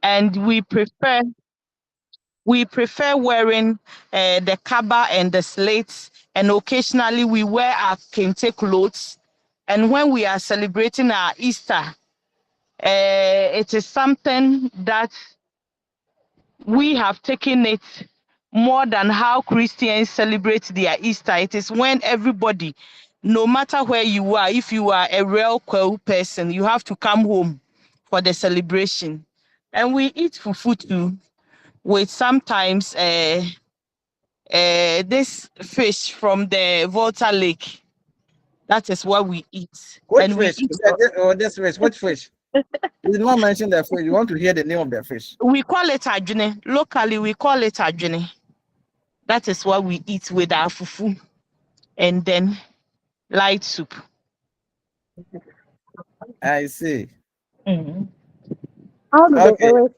and we prefer wearing the kaba and the slates, and occasionally we wear our kente clothes. And when we are celebrating our Easter, it is something that we have taken it more than how Christians celebrate their Easter. It is when everybody, no matter where you are, if you are a real Kweu person, you have to come home for the celebration. And we eat fufu too, with sometimes this fish from the Volta Lake. That is what we eat. Which And we fish? eat. This fish. Which fish? You did not mention the fish. You want to hear the name of the fish? We call it ajune. Locally, we call it ajune. That is what we eat with our fufu, and then light soup. I see. Mm-hmm. How do Okay. they always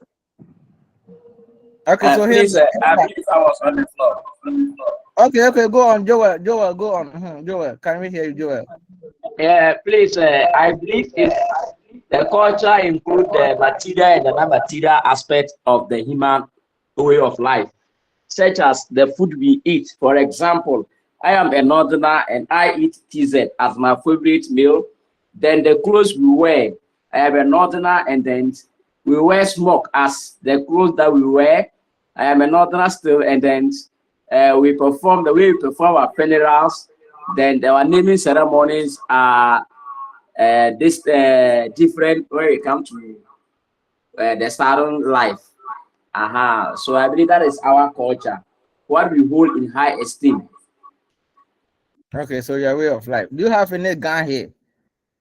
Okay, so please, here. I believe I was on the floor. Okay, go on, Joel. Joel, go on. Joel, can we hear you, Joel? Yeah, please, I believe the culture include the material and the non-material aspect of the human way of life, such as the food we eat. For example, I am a northerner and I eat TZ as my favorite meal. Then the clothes we wear, I am a northerner and then we wear smock as the clothes that we wear. I am a northerner still, and then we perform the way we perform our funerals. Then our naming ceremonies are this different when it comes to the starting life. So I believe that is our culture, what we hold in high esteem. Okay, so your way of life. Do you have any gun here?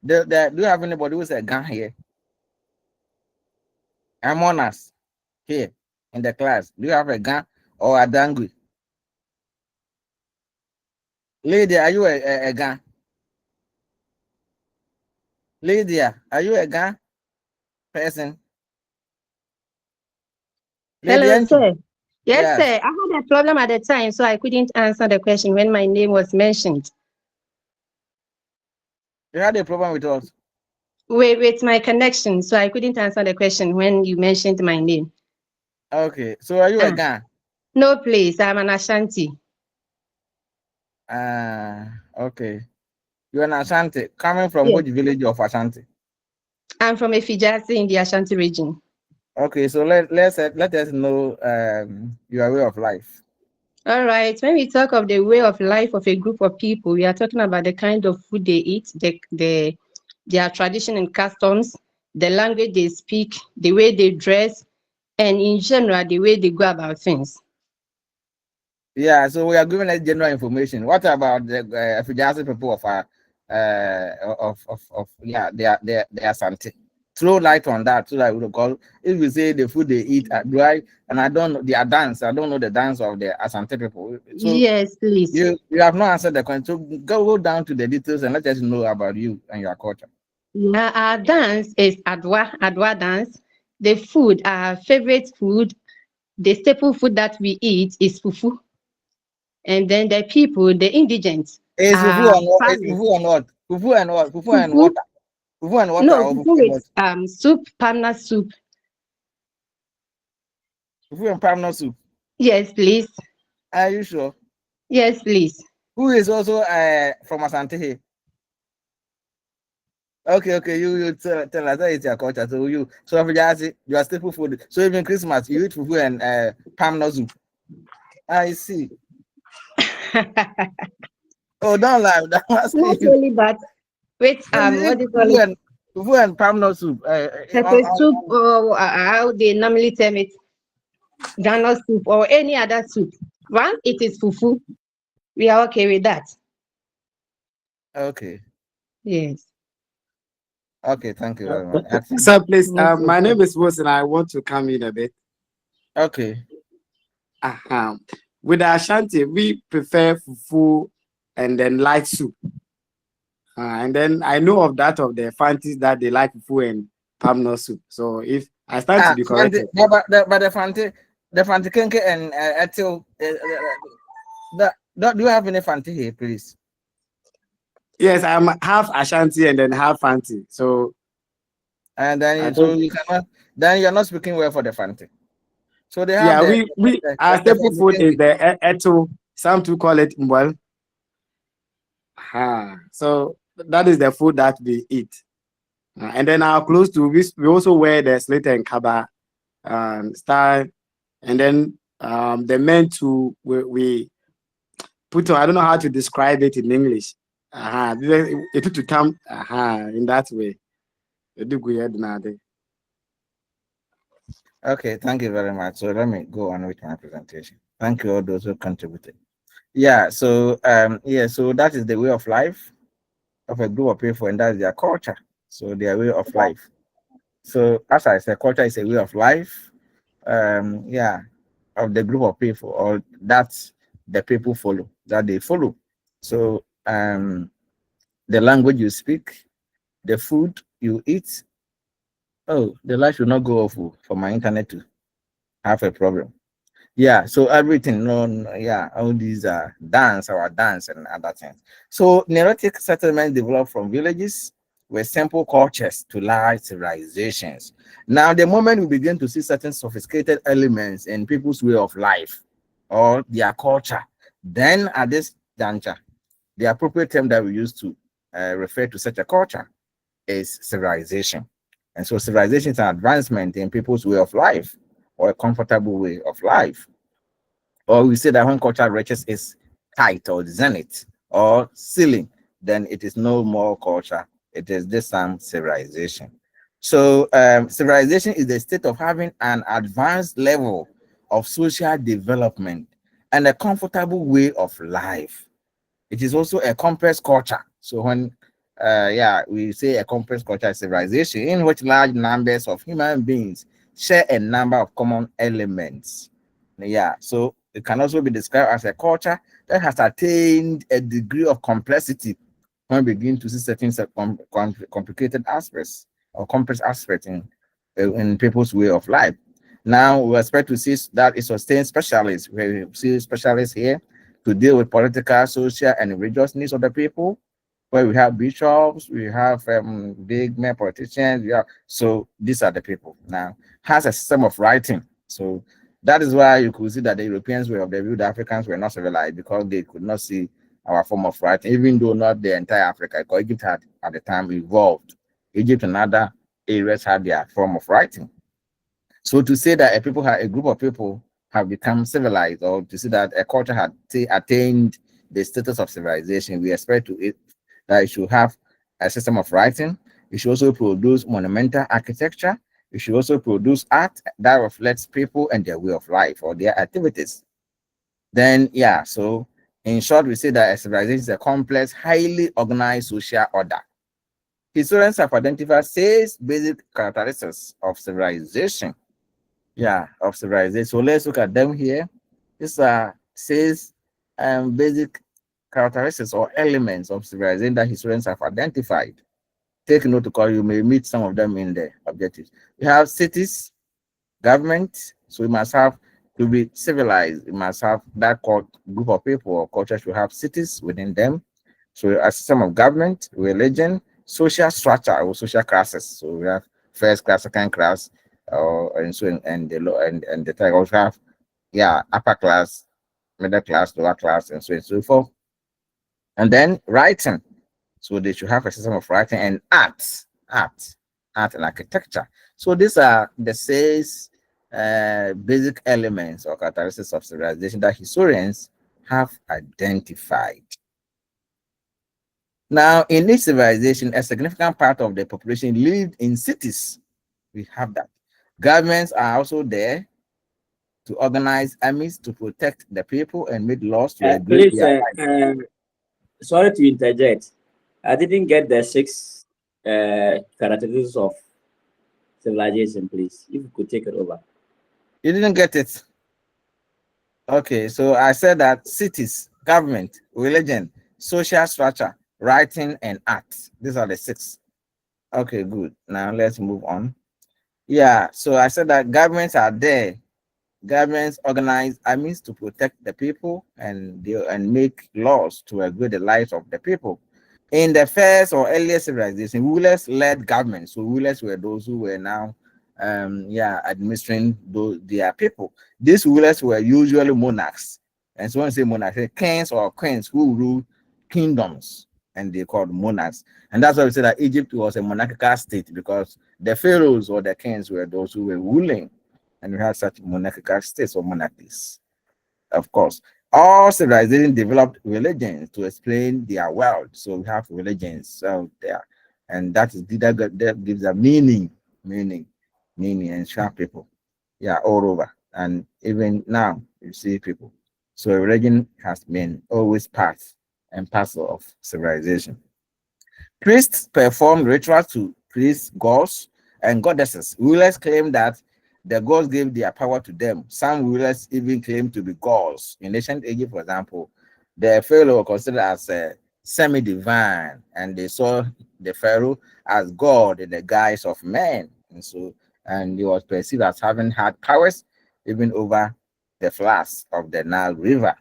Do you have anybody who's a gun here? Among us here in the class. Do you have a gun or a dangui? Lydia, are you a gun? Lydia, are you a gun person? Hello, Lydia, sir. Yes, yes. sir. I had a problem at the time, so I couldn't answer the question when my name was mentioned. You had a problem with us. With my connection, so I couldn't answer the question when you mentioned my name. Okay, so are you a gun? No, please. I'm an Ashanti. Okay. You're an Ashanti. Coming from Yes. which village of Ashanti? I'm from Efijasi in the Ashanti region. Okay, so let us know your way of life. All right. When we talk of the way of life of a group of people, we are talking about the kind of food they eat, their tradition and customs, the language they speak, the way they dress, and in general, the way they go about things. Yeah, so we are giving us general information. What about the Fijasi people of their Asante? Throw light on that so that we call. If we say the food they eat, do I? And I don't know their dance. I don't know the dance of the Asante people. So yes, please. You have not answered the question. So go down to the details and let us know about you and your culture. Yeah, our dance is Adwa dance. The food, our favorite food, the staple food that we eat is fufu. And then the people, the indigents. Is fufu and what? Is farmers. fufu and what? Fufu and what? Fufu and Fufu? water. Fufu and water. No, Or fufu fufu and with what? soup, panna soup. Fufu and palm nut soup. Yes, please. Are you sure? Yes, please. Who is also from Asante here? Okay. You tell us that it's your culture. So you are staple food. So even Christmas, you eat fufu and palm nut soup. I see. Oh, don't lie. Not only that, with what do you call it? Fufu and palm nut soup. Pepper soup, or how they normally term it, Ghana soup, or any other soup. One, it is fufu. We are okay with that. Okay. Yes. Okay, thank you very much. Sir, please, my name is Wilson. I want to come in a bit. Okay. With the Ashanti, we prefer fufu and then light soup. And then I know of that of the Fantis that they like fufu and palm nut soup. So if I stand to be corrected. But the Fanti Kenke and Etil, do you have any Fanti here, please? Yes, I'm half Ashanti and then half Fanti. So and then then you're not speaking well for the Fante. So they have Yeah, the our staple food is the the eto. Some to call it mbwel. So that is the food that we eat. And then our clothes too, we also wear the slit and kaba style. And then the men too, we put on, I don't know how to describe it in English. It to come in that way. Okay, thank you very much. So let me go on with my presentation. Thank you all those who contributed. Yeah, so so that is the way of life of a group of people, and that's their culture. So their way of life. So as I said, culture is a way of life. Yeah, of the group of people, or that's the people follow, that they follow. So the language you speak, the food you eat. Oh, the light should not go off for my internet to have a problem. Yeah, so everything, yeah, all these are our dance and other things. So neurotic settlements developed from villages were simple cultures to large civilizations. Now, the moment we begin to see certain sophisticated elements in people's way of life or their culture, then at this juncture, the appropriate term that we use to refer to such a culture is civilization. And so civilization is an advancement in people's way of life or a comfortable way of life. Or we say that when culture reaches its height or zenith or ceiling, then it is no more culture. It is this civilization. So civilization is the state of having an advanced level of social development and a comfortable way of life. It is also a complex culture. So when we say a complex culture is civilization in which large numbers of human beings share a number of common elements. Yeah, so it can also be described as a culture that has attained a degree of complexity when we begin to see certain complicated aspects or complex aspects in people's way of life. Now we expect to see that it sustains specialists. We see specialists here to deal with political, social, and religious needs of the people. Where we have bishops, we have big men politicians. So these are the people. Now has a system of writing. So that is why you could see that the Europeans were of the view the Africans were not civilized because they could not see our form of writing, even though not the entire Africa, because Egypt had at the time evolved. Egypt and other areas had their form of writing. So to say that a group of people have become civilized, or to say that a culture had attained the status of civilization, we expect that it should have a system of writing. It should also produce monumental architecture. It should also produce art that reflects people and their way of life or their activities. Then, so in short, we say that a civilization is a complex, highly organized social order. Historians have identified 6 basic characteristics of civilization. Of civilization. So let's look at them here. These are 6 basic characteristics or elements of civilization that historians have identified. Take note because you may meet some of them in the objectives. We have cities, government. So we must have to be civilized. We must have that group of people or culture should have cities within them. So a system of government, religion, social structure or social classes. So we have first class, second class, and so and the type also have upper class, middle class, lower class, and so on and so forth. And then writing. So they should have a system of writing and art and architecture. So these are the 6 basic elements or characteristics of civilization that historians have identified. Now, in each civilization, a significant part of the population lived in cities. We have that. Governments are also there to organize armies to protect the people and make laws to regulate Please, their lives. sorry to interject. I didn't get the 6 characteristics of civilization, please. If you could take it over. You didn't get it? Okay, so I said that cities, government, religion, social structure, writing, and art. These are the 6. Okay, good. Now let's move on. So I said that governments are there. Governments organize armies to protect the people and make laws to regulate the lives of the people. In the first or earlier civilization, rulers led governments. So rulers were those who were now administering their people. These rulers were usually monarchs, and so when I say monarchs, kings or queens who ruled kingdoms, and they called monarchs. And that's why we say that Egypt was a monarchical state, because the pharaohs or the kings were those who were ruling, and we had such monarchical states or monarchies. Of course, all civilizations developed religions to explain their world. So we have religions out there, and that gives a meaning, and show people, all over. And even now, you see people. So religion has been always part and parcel of civilization. Priests performed rituals to please gods and goddesses. Rulers claim that the gods gave their power to them. Some rulers even claim to be gods. In ancient Egypt, for example, the pharaoh was considered as a semi-divine, and they saw the pharaoh as god in the guise of man. And he was perceived as having had powers even over the floods of the Nile River.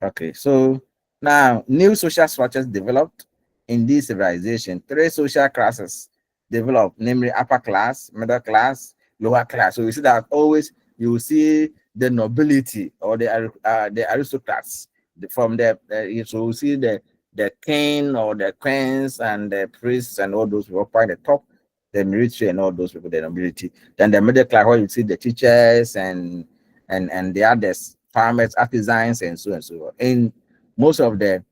Okay, so now new social structures developed in this civilization. Three social classes developed, namely upper class, middle class, lower class. So you see that always you will see the nobility or the aristocrats from the so you see the king or the queens and the priests and all those people up the top, the military and all those people, the nobility. Then the middle class, where you see the teachers and the others, farmers, artisans, and so on. In most of the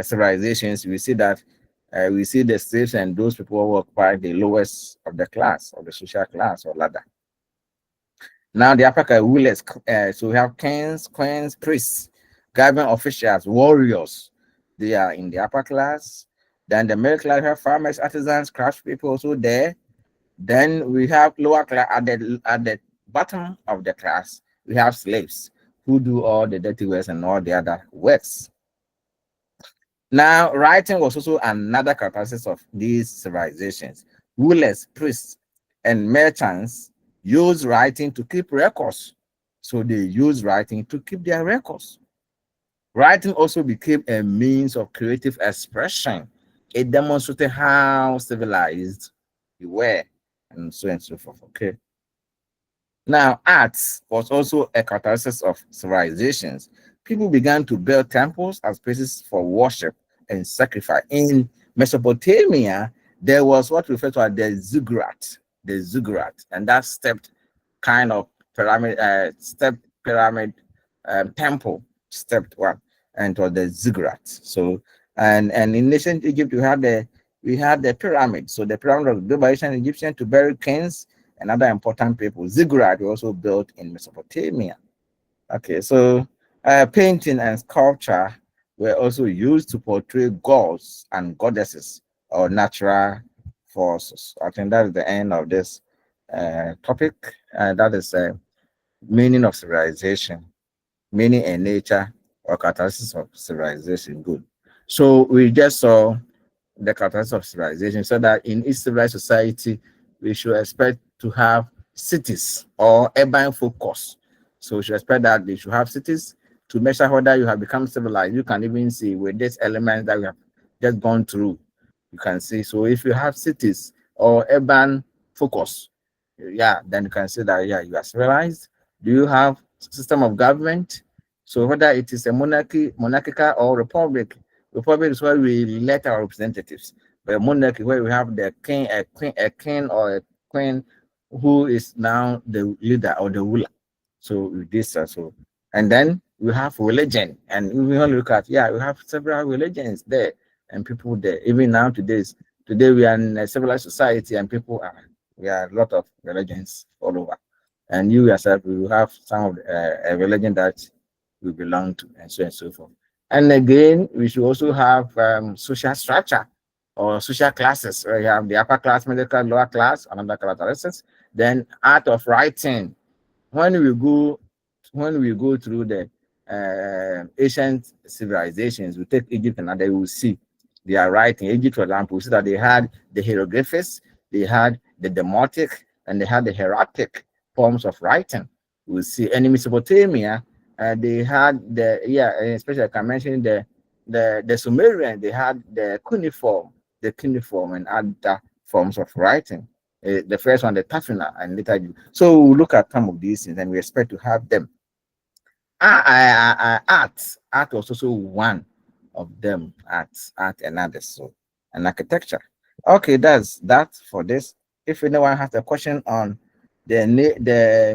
civilizations, we see that we see the slaves and those people who occupy the lowest of the class, or the social class or ladder. Now the upper class rulers, so we have kings, queens, priests, government officials, warriors. They are in the upper class. Then the middle class, we have farmers, artisans, craftspeople also there. Then we have lower class at the bottom of the class. We have slaves who do all the dirty works and all the other works. Now, writing was also another characteristic of these civilizations. Rulers, priests, and merchants use writing to keep records. So they use writing to keep their records. Writing also became a means of creative expression. It demonstrated how civilized you were, and so forth. Okay. Now, arts was also a characteristic of civilizations. People began to build temples as places for worship and sacrifice. In Mesopotamia, there was what we refer to as the ziggurat, and that stepped kind of pyramid temple, stepped one, and it was the ziggurat. So, and in ancient Egypt, we had the pyramid. So the pyramid was built by ancient Egyptians to bury kings and other important people. Ziggurat were also built in Mesopotamia. Okay, so painting and sculpture were also used to portray gods and goddesses or natural forces. I think that is the end of this topic. That is meaning of civilization, meaning and nature or characteristics of civilization. Good. So we just saw the characteristics of civilization, so that in each civilized society, we should expect to have cities or urban focus. So we should expect that they should have cities to measure whether you have become civilized. You can even see with this element that we have just gone through, you can see. So if you have cities or urban focus, then you can say that, you are civilized. Do you have system of government? So whether it is a monarchical or republic is where we elect our representatives. But a monarchy, where we have the king, a king or a queen who is now the leader or the ruler. So this also, and then we have religion, and we want to look at we have several religions there and people there. Even now today we are in a civilized society, and we are a lot of religions all over. And you yourself, you have some of a religion that we belong to, and so forth. And again, we should also have social structure or social classes, where you have the upper class, middle class, lower class, another characteristics. Then art of writing. When we go through the ancient civilizations, we take Egypt and they will see they are writing. Egypt, for example, we see that they had the hieroglyphics, they had the demotic, and they had the hieratic forms of writing. We see in Mesopotamia, they had especially I can mention the Sumerian, they had the cuneiform and other forms of writing. The first one, the tafina, and later you. So we look at some of these things, and we expect to have them. Art was also one of them. Art and others. So, and architecture. Okay, that's that for this. If anyone has a question on the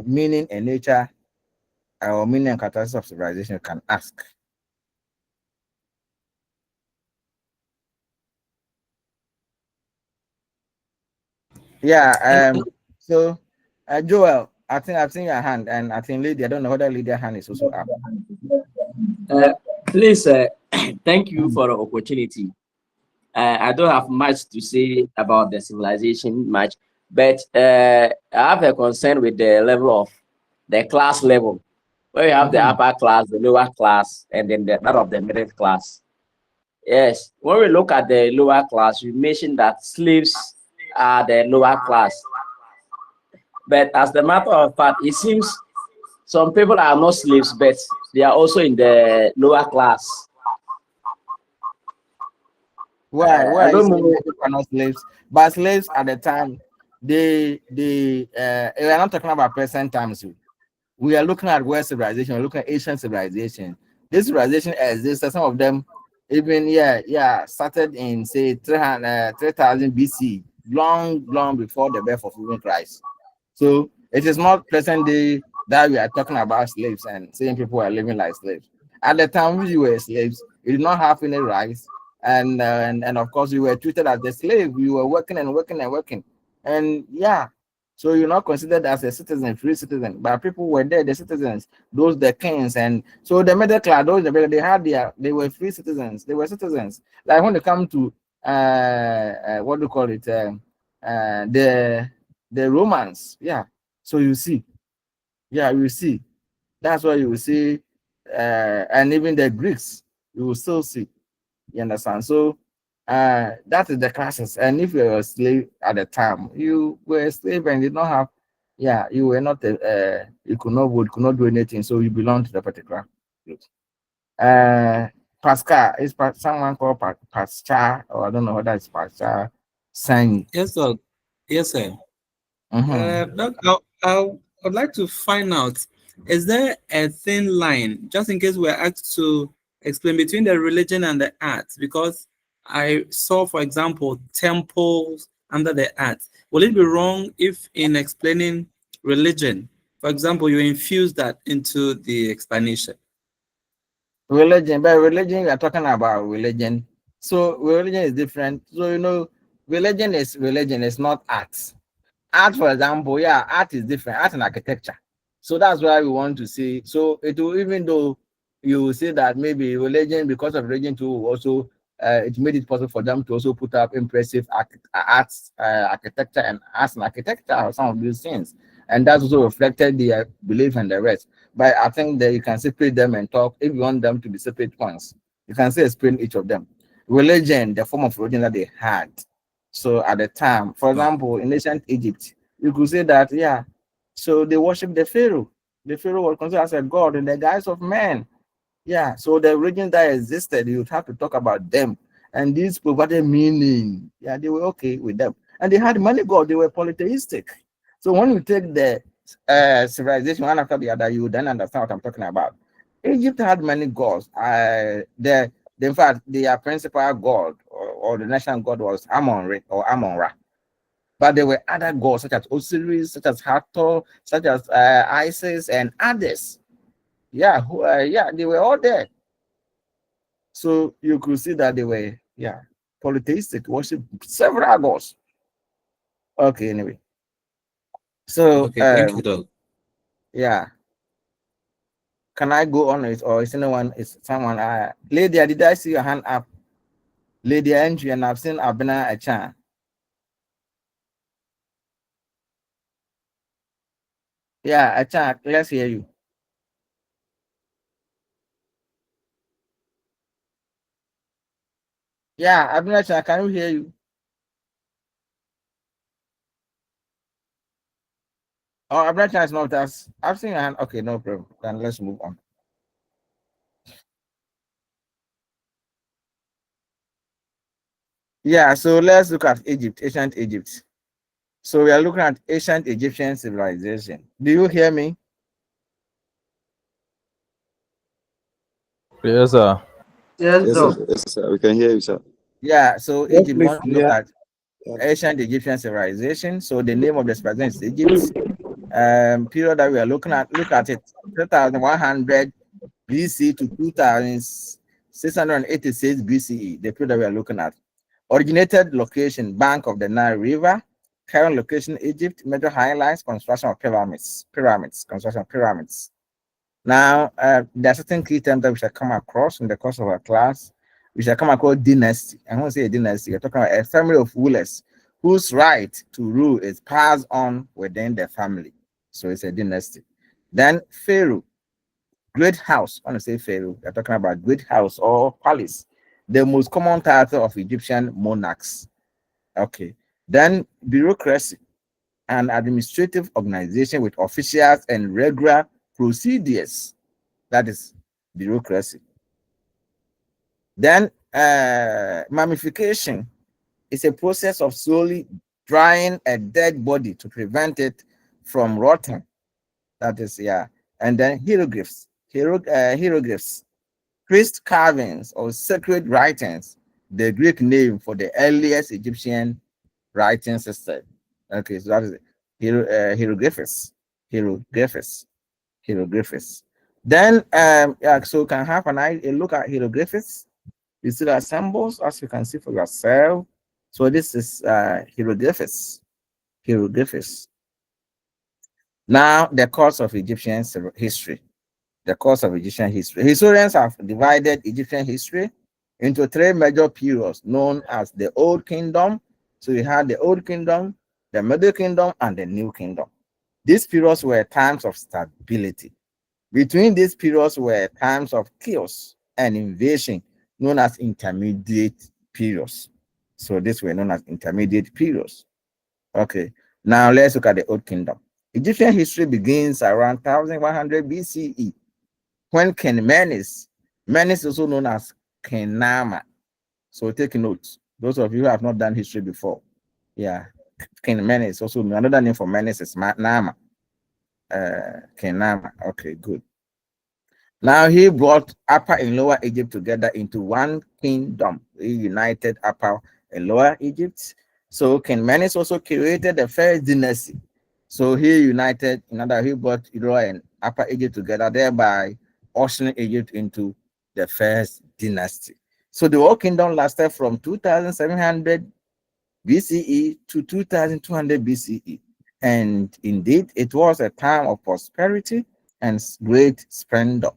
meaning and nature or meaning and characteristics of civilization, you can ask. Yeah. So, Joel, I think I've seen your hand, and I think Lydia. I don't know whether Lydia's hand is also up. Please, thank you for the opportunity. I don't have much to say about the civilization much, but I have a concern with the level of the class level, where you have the upper class, the lower class, and then that of the middle class. Yes, when we look at the lower class, we mentioned that slaves are the lower class. But as the matter of fact, it seems some people are not slaves, but they are also in the lower class. Why? I Why don't is it know. people are not slaves? But slaves at the time, we are not talking about present times. We are looking at West civilization, we're looking at Asian civilization. This civilization exists. Some of them even started in say 3000 BC, long before the birth of even Christ. So it is not present day that we are talking about slaves and saying people are living like slaves. At the time we were slaves, we did not have any rights, and of course we were treated as a slave. We were working and working and working, and yeah. So you're not considered as a citizen, free citizen, but people were there, the citizens, those the kings, and so the middle class, they were free citizens, they were citizens. Like when they come to what do you call it, the Romans, yeah. So you see, yeah, you see, that's why you will see, and even the Greeks, you will still see. You understand? So, that is the classes. And if you were a slave at the time, you were a slave and did not have, yeah, you were not, you could not vote, could not do anything. So you belong to the particular group. Pascal is someone called Pascal, or I don't know what that is. Pascal Sang. Yes, sir. Yes, sir. Doc, I would like to find out, is there a thin line, just in case we're asked to explain between the religion and the arts? Because I saw, for example, temples under the arts. Will it be wrong if in explaining religion, for example, you infuse that into the explanation? Religion, by religion, we are talking about religion. So religion is different. So religion is religion, it's not art. Art, for example, yeah, art is different, art and architecture. So that's why we want to see. So it will, even though you will say that maybe religion, because of religion too, also it made it possible for them to also put up impressive arts, architecture and arts and architecture or some of these things. And that's also reflected the belief and the rest. But I think that you can separate them and talk. If you want them to be separate points, you can say explain each of them. Religion, the form of religion that they had. So at the time, for example, in ancient Egypt, you could say that, yeah, so they worship the Pharaoh. The Pharaoh was considered as a god in the guise of man. Yeah, so the religion that existed, you would have to talk about them. And these provided meaning. Yeah, they were okay with them. And they had many gods, they were polytheistic. So when you take the civilization one after the other, you then understand what I'm talking about. Egypt had many gods. In fact, their principal god or the national god was Amon or Amon-Ra. But there were other gods such as Osiris, such as Hathor, such as Isis, and others. Yeah, they were all there. So you could see that they were, polytheistic, worship several gods. Okay, anyway. So, Okay, thank you, Doc. yeah. Can I go on it, or is someone? Lydia, did I see your hand up? Lydia Entry, and I've seen Abena Achan. Yeah, Achan, let's hear you. Yeah, Abena Achan, can you hear you? Oh, Abena Achan is not us. I've seen your hand. Okay, no problem. Then let's move on. Yeah, so let's look at Egypt, ancient Egypt. So we are looking at ancient Egyptian civilization. Do you hear me? Yes, sir. Yes, Yes, Doc. sir. Yes, sir. We can hear you, sir. Yeah, so Yes, Egypt, we please. want to look Yeah. at Yeah. ancient Egyptian civilization. So the name of the civilization is Egypt. Period that we are looking at, look at it, 3100 BC to 2686 BCE, the period that we are looking at. Originated location, bank of the Nile River. Current location, Egypt. Major highlights, construction of pyramids. Construction of pyramids. Now, there are certain key terms that we shall come across in the course of our class. We shall come across dynasty. I won't say a dynasty, we're talking about a family of rulers whose right to rule is passed on within the family. So it's a dynasty. Then Pharaoh, great house. I want to say Pharaoh, we're talking about great house or palace, the most common title of Egyptian monarchs. Okay. Then bureaucracy, an administrative organization with officials and regular procedures. That is bureaucracy. Then mummification is a process of slowly drying a dead body to prevent it from rotting. That is, yeah. And then hieroglyphs, hieroglyphs, priest carvings or sacred writings, the Greek name for the earliest Egyptian writing system. Okay, so that is hieroglyphs, hieroglyphs, hieroglyphs. Then, yeah, so you can have a look at hieroglyphs. You see the symbols, as you can see for yourself. So this is hieroglyphs, hieroglyphs. Now, the course of Egyptian history. The course of Egyptian history. Historians have divided Egyptian history into three major periods known as the Old Kingdom. So you had the Old Kingdom, the Middle Kingdom, and the New Kingdom. These periods were times of stability. Between these periods were times of chaos and invasion, known as intermediate periods. So these were known as intermediate periods. Okay, now let's look at the Old Kingdom. Egyptian history begins around 1100 BCE when King Menes is also known as King Nama. So take notes. Those of you who have not done history before. Yeah, King Menes also another name for Menes is Nama. King Nama. Okay, good. Now he brought Upper and Lower Egypt together into one kingdom. He united Upper and Lower Egypt. So King Menes also created the first dynasty. So he united, he brought Lower and Upper Egypt together, thereby ushering Egypt into the first dynasty. So the whole kingdom lasted from 2700 BCE to 2200 BCE. And indeed, it was a time of prosperity and great splendor.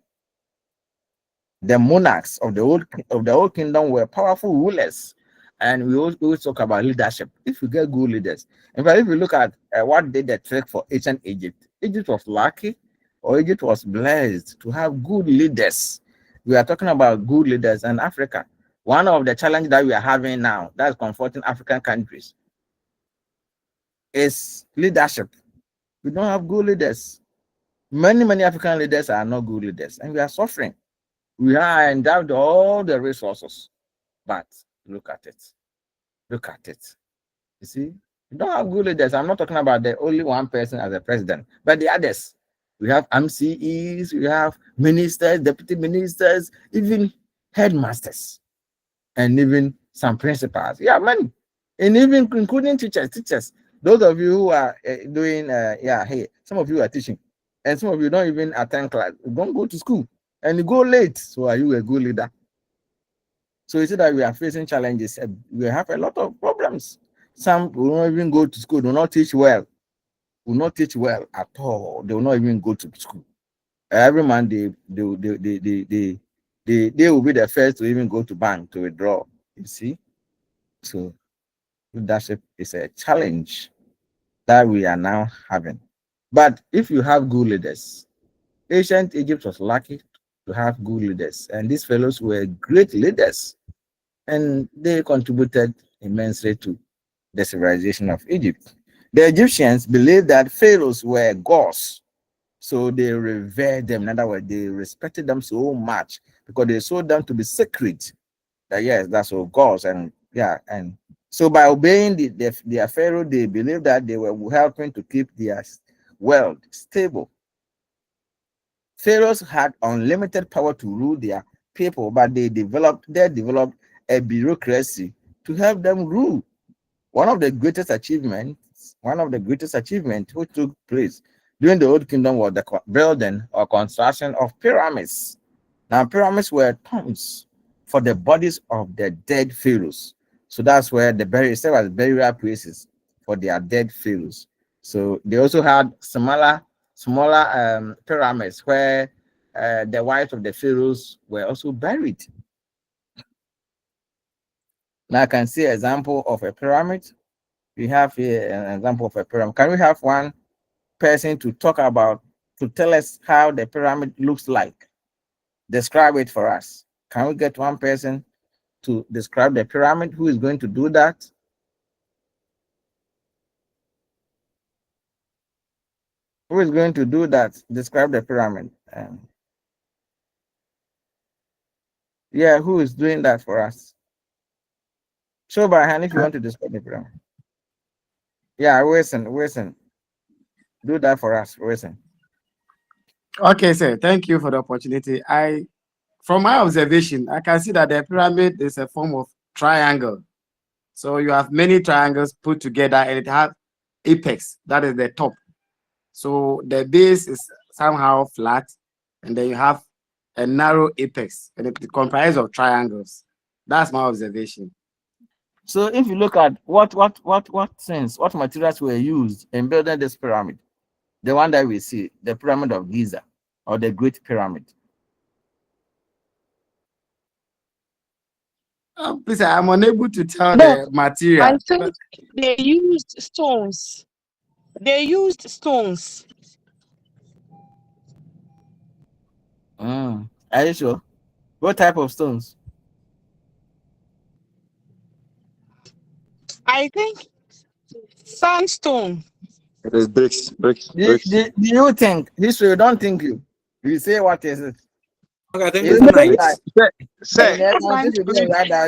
The monarchs of the old kingdom were powerful rulers, and we always talk about leadership. If you get good leaders, in fact, if you look at what did the trick for ancient Egypt, Egypt was lucky, or Egypt was blessed to have good leaders. We are talking about good leaders in Africa. One of the challenges that we are having now, that's confronting African countries, is leadership. We don't have good leaders. Many African leaders are not good leaders, and we are suffering. We are endowed all the resources, but look at it. Look at it. You see, we don't have good leaders. I'm not talking about the only one person as a president, but the others. We have MCEs, we have ministers, deputy ministers, even headmasters, and even some principals. Yeah, many, and even including teachers. Those of you who are doing, hey, some of you are teaching, and some of you don't even attend class. You don't go to school. And you go late. So are you a good leader? So you see that we are facing challenges. We have a lot of problems. Some will not even go to school, do not teach well, will not teach well at all. They will not even go to school. Every month they will be the first to even go to bank to withdraw. You see? So leadership is a challenge that we are now having. But if you have good leaders, ancient Egypt was lucky to have good leaders, and these fellows were great leaders, and they contributed immensely to the civilization of Egypt. The Egyptians believed that pharaohs were gods, so they revered them. In other words, they respected them so much because they saw them to be sacred. That yes, that's all gods, and yeah, and So by obeying their pharaoh, they believed that they were helping to keep their world stable. Pharaohs had unlimited power to rule their people, but they developed a bureaucracy to help them rule. One of the greatest achievements which took place during the Old Kingdom was the building or construction of pyramids. Now, pyramids were tombs for the bodies of the dead pharaohs. So that's where the burial places for their dead pharaohs. So they also had smaller pyramids where the wives of the pharaohs were also buried. Now I can see an example of a pyramid. We have here an example of a pyramid. Can we have one person to tell us how the pyramid looks like? Describe it for us. Can we get one person to describe the pyramid? Who is going to do that? Who is going to do that? Describe the pyramid. Yeah, who is doing that for us? Show by hand if you want to describe the pyramid. Yeah, Wilson. Do that for us, Wilson. Okay, sir. Thank you for the opportunity. From my observation, I can see that the pyramid is a form of triangle. So you have many triangles put together, and it has apex, that is the top. So the base is somehow flat, and then you have a narrow apex, and it comprises of triangles. That's my observation. So if you look at what materials were used in building this pyramid, the one that we see, the Pyramid of Giza or the Great Pyramid. Please, I'm unable to tell the material. I think they used stones. They used stones. Are you sure? What type of stones? I think sandstone. It is bricks. Do you think history? Don't think you. You say what is it? Okay, I think It's it's like nice. Say,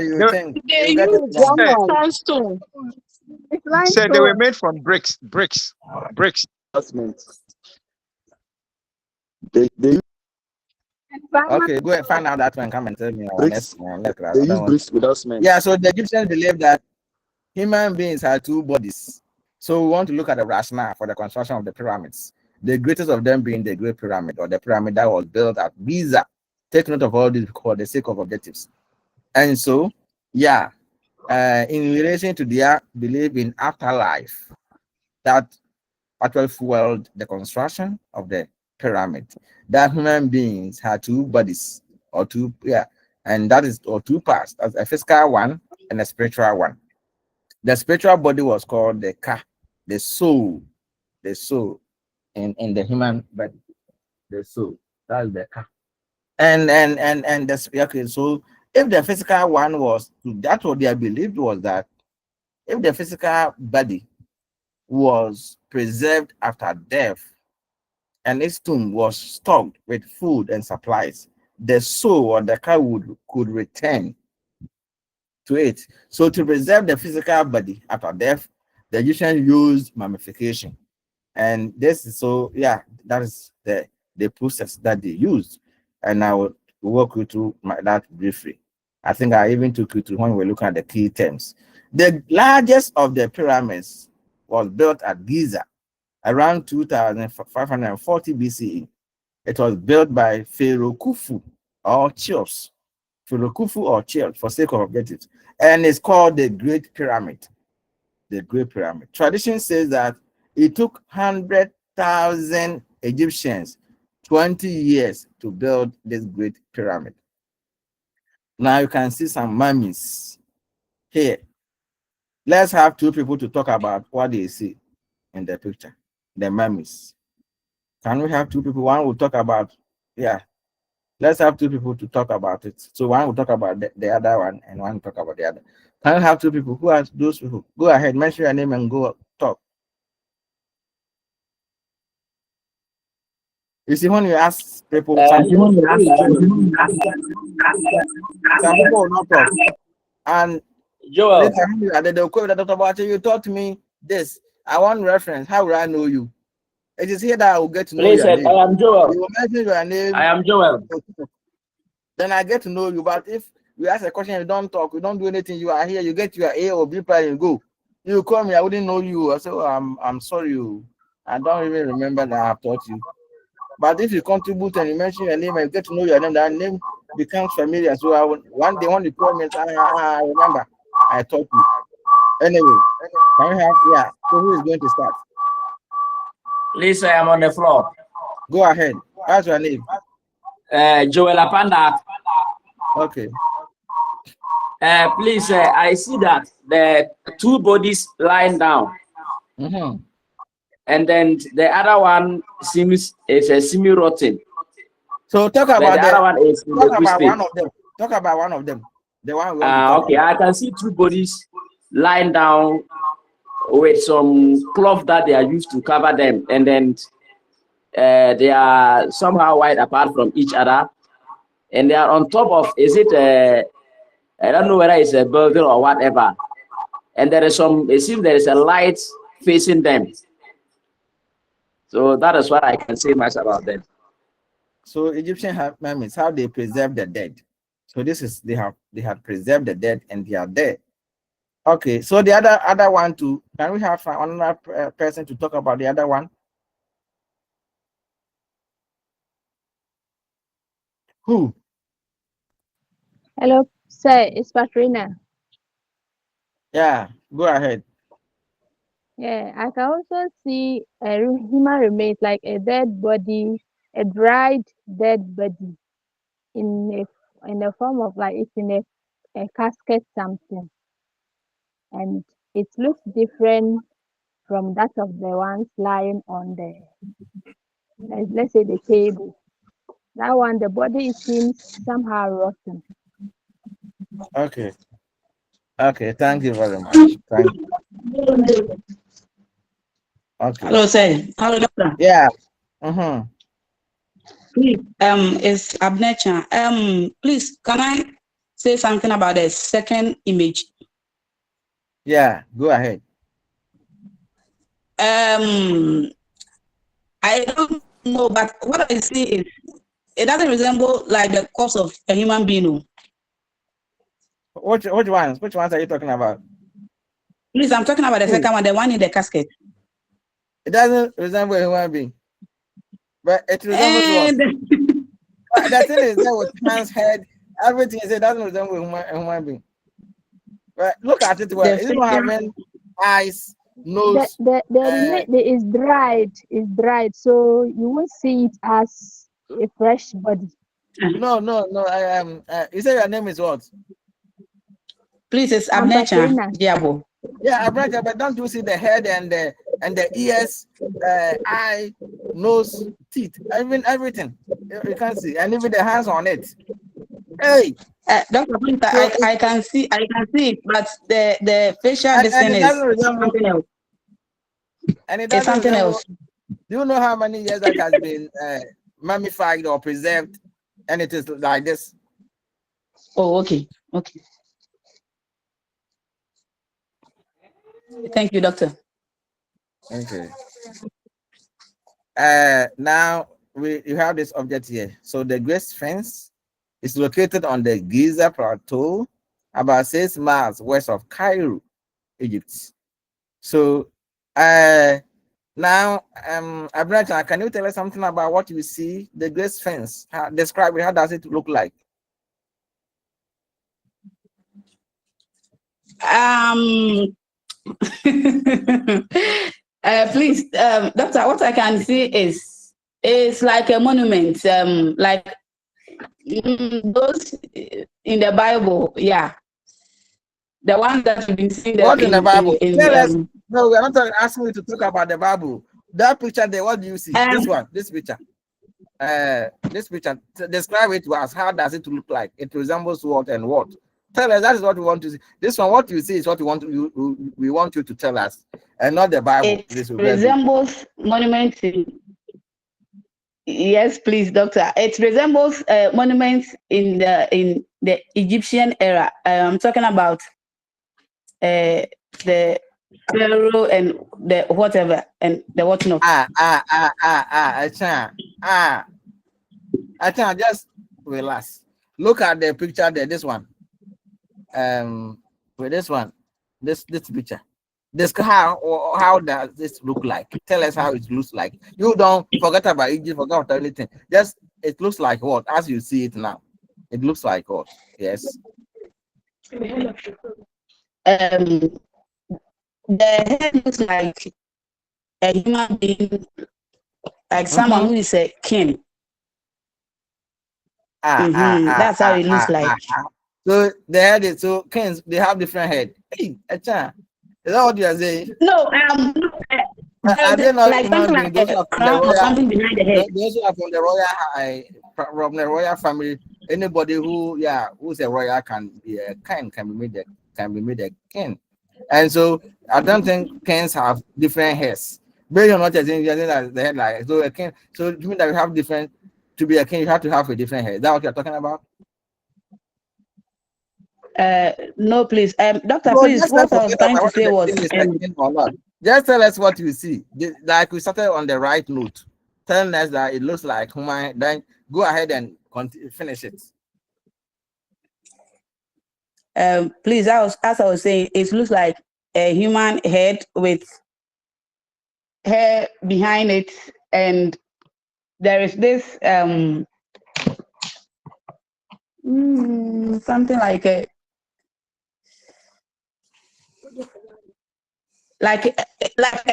you think They you get it used wrong. sandstone. say they were made from bricks. They Okay, go and find out that one. Come and tell me. bricks. Next class. They use bricks without cement. Yeah, so the Egyptians believed that human beings had two bodies. So we want to look at the rationale for the construction of the pyramids. The greatest of them being the Great Pyramid, or the pyramid that was built at Giza. Take note of all this for the sake of objectives. And so, yeah, in relation to their belief in afterlife, that actually fueled the construction of the pyramid. That human beings had two bodies, or two parts, as a physical one and a spiritual one. The spiritual body was called the ka, the soul in the human body, the soul. That's the ka. And okay, so if the physical one was, that's what they believed was that if the physical body was preserved after death and its tomb was stocked with food and supplies, the soul or the ka could return to it. So to preserve the physical body after death, the Egyptians used mummification. And this is that is the process that they used. And I will walk you through that briefly. I think I even took you to when we were looking at the key terms. The largest of the pyramids was built at Giza around 2540 BCE. It was built by Pharaoh Khufu or Cheops. Pharaoh Khufu or Cheops, for sake of objectives. And it's called the Great Pyramid. The Great Pyramid. Tradition says that it took 100,000 Egyptians 20 years to build this Great Pyramid. Now you can see some mummies here. Let's have two people to talk about what they see in the picture, the mummies. Can we have two people? One will talk about, let's have two people to talk about it. So one will talk about the other one, and one will talk about the other. Can we have two people? Who are those people? Go ahead, mention your name and go talk. You see, when you ask people, some people will not talk. And Joel. Later, Dr. Bachi, you taught me this. I want reference. How will I know you? It is here that I will get to know Please, your name. I am Joel. You will mention your name. I am Joel. Then I get to know you. But if you ask a question, you don't talk, you don't do anything, you are here, you get your A or B prize, you go. You call me, I wouldn't know you. I say, oh, I'm sorry. I don't even remember that I've taught you. But if you contribute and you mention your name and you get to know your name, that name becomes familiar. So one day when you call me, I remember I taught you. Anyway, can we have, yeah, so who is going to start? Please, I am on the floor. Go ahead. What's your name? Joel Apanda. Okay. Please, I see that the two bodies lying down. And then the other one seems semi-rotten. So talk about the other one is in talk the about state. one of them. Talk about one of them. The one we want to talk Okay, about. I can see two bodies lying down with some cloth that they are used to cover them, and then they are somehow wide apart from each other, and they are on top of, is it I don't know whether it's a building or whatever, and there is some, it seems there is a light facing them. So that is what I can say much about them. So Egyptian mummies, how they preserve the dead. So this is they have preserved the dead and they are there. Okay, so the other one too. Can we have another person to talk about the other one? Who? Hello, sir. It's Patrina. Yeah, go ahead. Yeah, I can also see a human remains like a dead body, a dried dead body in the form of like it's in a casket something, and it looks different from that of the ones lying on the let's say the table. That one, the body seems somehow rotten. Okay. Okay, thank you very much. Thank you. Okay. Hello, sir. Hello, doctor. Yeah. Please, it's Abnecha. Please, can I say something about the second image? Yeah, go ahead. I don't know, but what I see is it doesn't resemble like the corpse of a human being. Which ones? Which ones are you talking about? Please, I'm talking about the second one, the one in the casket. It doesn't resemble a human being, but it resembles what? The thing is that with man's head, everything is it doesn't resemble a human being. But look at it well. It's not having eyes, nose. The is dried. It's dried, so you won't see it as a fresh body. No. You say your name is what? Please, it's Abnecha. Yeah, Abnecha, but don't you see the head and the ears, eye, nose, teeth, even everything? You can see, and even the hands on it. Hey, Dr. Peter, I can see it, but the facial design is something else. And it it's something else. Do you know how many years that has been mummified or preserved, and it is like this? Oh, okay. Thank you, doctor. Okay. Now you have this object here. So the Great Fence is located on the Giza Plateau, about 6 miles west of Cairo, Egypt. So now Abnecha, can you tell us something about what you see? The Great Fence. Describe it. How does it look like? Please, doctor, what I can see is like a monument, like those in the Bible, yeah. The one that you've been seeing. What in the Bible? Tell us. No, we are not asking you to talk about the Bible. That picture there, what do you see? This one, this picture. This picture. Describe it to us. How does it look like? It resembles what and what? Tell us. That is what we want to see. This one, what you see is what we want you to tell us, and not the Bible. It resembles monuments. Yes, please, doctor. It resembles monuments in the Egyptian era. I'm talking about the pharaoh and the whatever and the whatnot. I think just relax. Look at the picture there. This one. With this one, this picture. This how does this look like? Tell us how it looks like. You don't forget about Egypt, forget about everything. Just it looks like what as you see it now. It looks like what? Yes. The head looks like a human being, like someone who is a king. That's how it looks like. So the head is so kings. They have different head. Hey, is that what you are saying? No, Are they not like human something beings? like Those are a from the crown or royal. something behind the head. Those who are from the royal family. Anybody who's a royal can be a king, can be made a king. And so I don't think kings have different heads. Based on what you're saying, that the head like so a king. So you mean that you have different to be a king, you have to have a different head. Is that what you're talking about? No, please. Doctor, No, please, just what I was forget trying about to whether say the was, king is a king or not. Just tell us what you see. Like we started on the right note, telling us that it looks like human. Then go ahead and finish it. please, as I was saying, it looks like a human head with hair behind it, and there is this something like a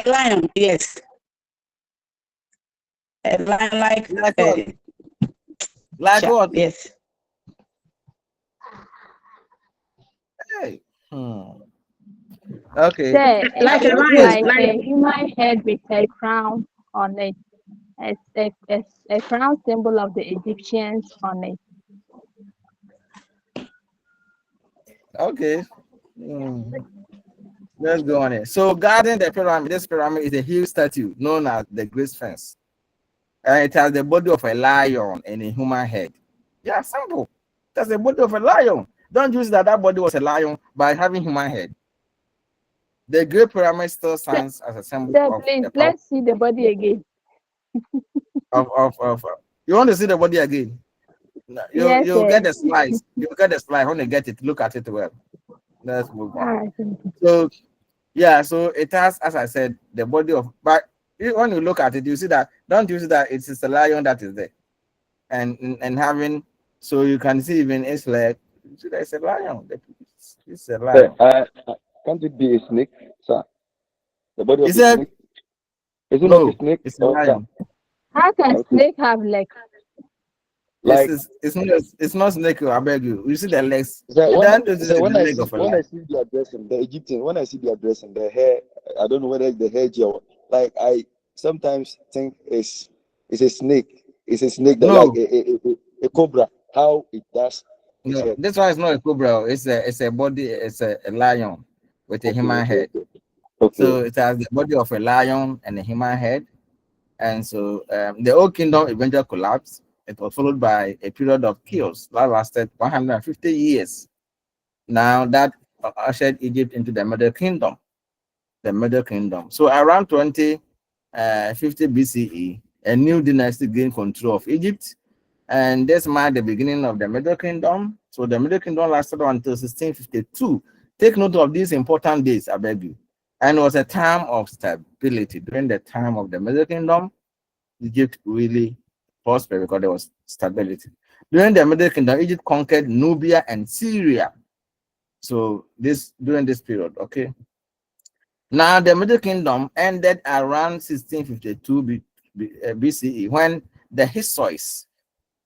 lion, yes, a lion like what? Like what? Yes. Hey. Okay. Like a lion, like a human head with a crown on it. A crown symbol of the Egyptians on it. Okay. Let's go on it. So guarding the pyramid, this pyramid is a huge statue known as the Great Sphinx. And it has the body of a lion and a human head. Yeah, simple. That's the body of a lion. Don't use that body was a lion by having human head. The Great Pyramid still stands as a symbol of Please, the power let's see the body again. of you want to see the body again? Yes, you'll get the slides. You'll get the slide. When you get it, look at it well. Let's move on. So yeah, so it has, as I said, the body of, but when you look at it, you see that, don't you see that it is a lion that is there, and having, so you can see even its leg. You see that it's a lion. It's a lion. Can't it be a snake, sir? The body of a snake? Is it not a snake? It's a lion. How can snake have legs? Like it's not snake. I beg you. You see the legs. When I see their dressing, the Egyptian, when I see their dressing, the hair, I don't know whether it's the hair gel. Like I sometimes think it's a snake. It's a snake that like a cobra. How it does. No, this one is not a cobra. It's a body. It's a lion with a human head. Okay. So it has the body of a lion and a human head. And so the old kingdom eventually collapsed. It was followed by a period of chaos that lasted 150 years. Now that ushered Egypt into the Middle Kingdom. The Middle Kingdom. So around 2050 BCE, a new dynasty gained control of Egypt. And this marked the beginning of the Middle Kingdom. So the Middle Kingdom lasted until 1652. Take note of these important dates, I beg you. And it was a time of stability. During the time of the Middle Kingdom, Egypt really prospered because there was stability. During the Middle Kingdom, Egypt conquered Nubia and Syria. So during this period, okay. Now the Middle Kingdom ended around 1652 BCE when the HIS110D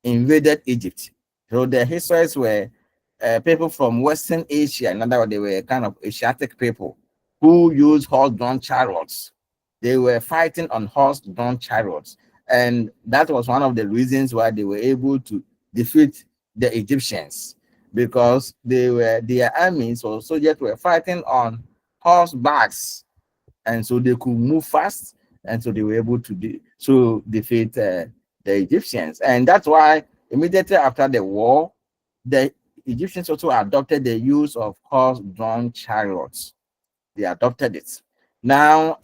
invaded Egypt. So the HIS110D were people from Western Asia. In other words, they were kind of Asiatic people who used horse-drawn chariots. They were fighting on horse-drawn chariots. And that was one of the reasons why they were able to defeat the Egyptians, because their armies or soldiers were fighting on horsebacks, and so they could move fast, and so they were able to defeat the Egyptians. And that's why immediately after the war, the Egyptians also adopted the use of horse-drawn chariots. They adopted it. Now,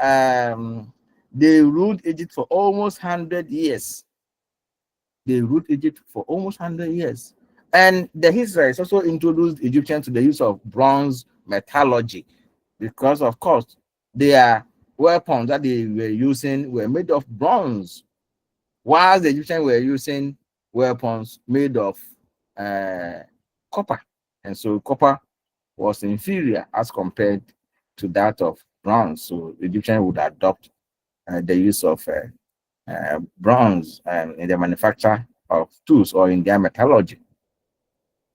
they ruled Egypt for almost 100 years. They ruled Egypt for almost 100 years. And the Israelites also introduced Egyptians to the use of bronze metallurgy because, of course, their weapons that they were using were made of bronze, while the Egyptians were using weapons made of copper. And so copper was inferior as compared to that of bronze. So the Egyptians would adopt the use of bronze in the manufacture of tools or in their metallurgy.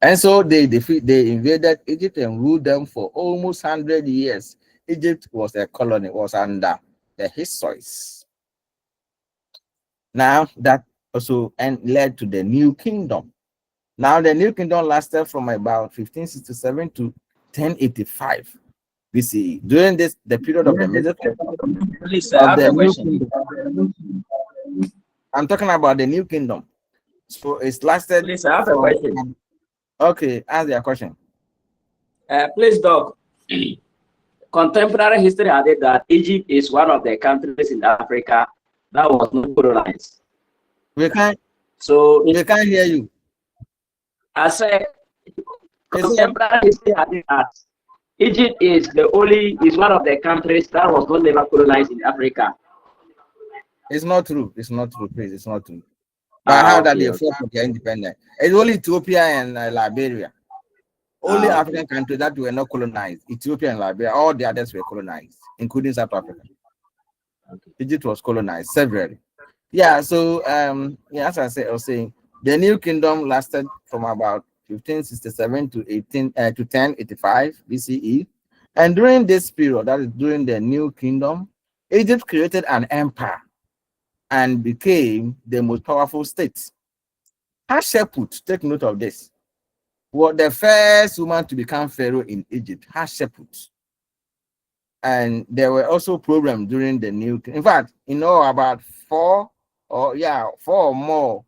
And so they invaded Egypt and ruled them for almost 100 years. Egypt was a colony, was under the HIS110D. Now that also led to the New Kingdom. Now the New Kingdom lasted from about 1567 to 1085 BCE. During this, the period of the middle of the New Kingdom. I'm talking about the New Kingdom. So it's lasted. Please, I have a question. Okay, ask your question. Please, Doc. Contemporary history added that Egypt is one of the countries in Africa that was not colonized. We can't hear you. I said contemporary history added that Egypt is one of the countries that was not never colonized in Africa. It's not true. It's not true, please. It's not true. But how that they fought for their independence? It's only Ethiopia and Liberia. Only African countries that were not colonized. Ethiopia and Liberia. All the others were colonized, including South Africa. Egypt was colonized severally. Yeah. So as I was saying, the New Kingdom lasted from about 1567 to 1085 BCE, and during this period, that is during the New Kingdom, Egypt created an empire and became the most powerful state. Hatshepsut, take note of this, was the first woman to become pharaoh in Egypt. Hatshepsut. And there were also problems during the New Kingdom. In fact, about four or more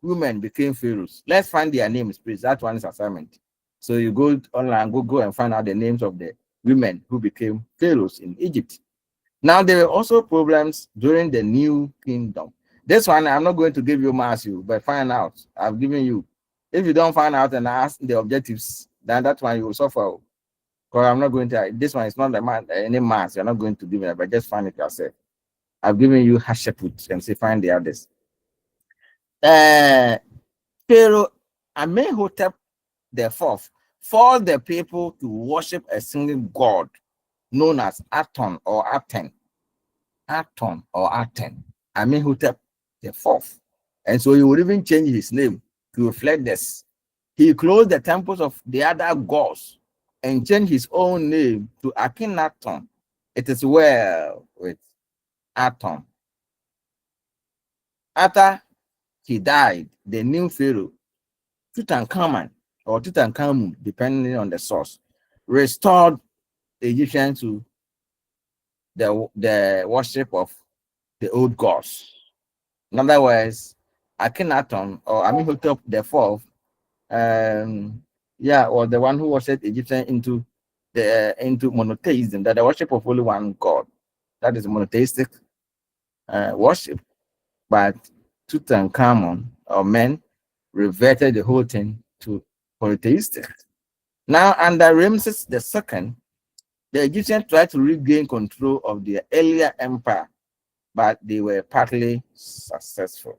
women became pharaohs. Let's find their names, please. That one is assignment. So you go online, go and find out the names of the women who became pharaohs in Egypt. Now, there were also problems during the New Kingdom. This one, I'm not going to give you mass, but find out. I've given you. If you don't find out and ask the objectives, then that one you will suffer. Because I'm not going to, this one is not any mass. You're not going to give it, but just find it yourself. I've given you Hatshepsut and say find the others. Pharaoh Amenhotep IV forced the people to worship a single god known as Aton or Aten. Aton or Aten. Amenhotep IV. And so he would even change his name to reflect this. He closed the temples of the other gods and changed his own name to Akhenaton. It is well with Aton. After he died, the new pharaoh, Tutankhamun or Tutankhamun, depending on the source, restored the Egyptians to the worship of the old gods. In other words, Akhenaton or Amenhotep IV, was the one who worshipped Egyptian into monotheism, that the worship of only one god. That is monotheistic worship. But Tutankhamun or men reverted the whole thing to polytheistic. Now, under Ramses II, the Egyptians tried to regain control of their earlier empire, but they were partly successful.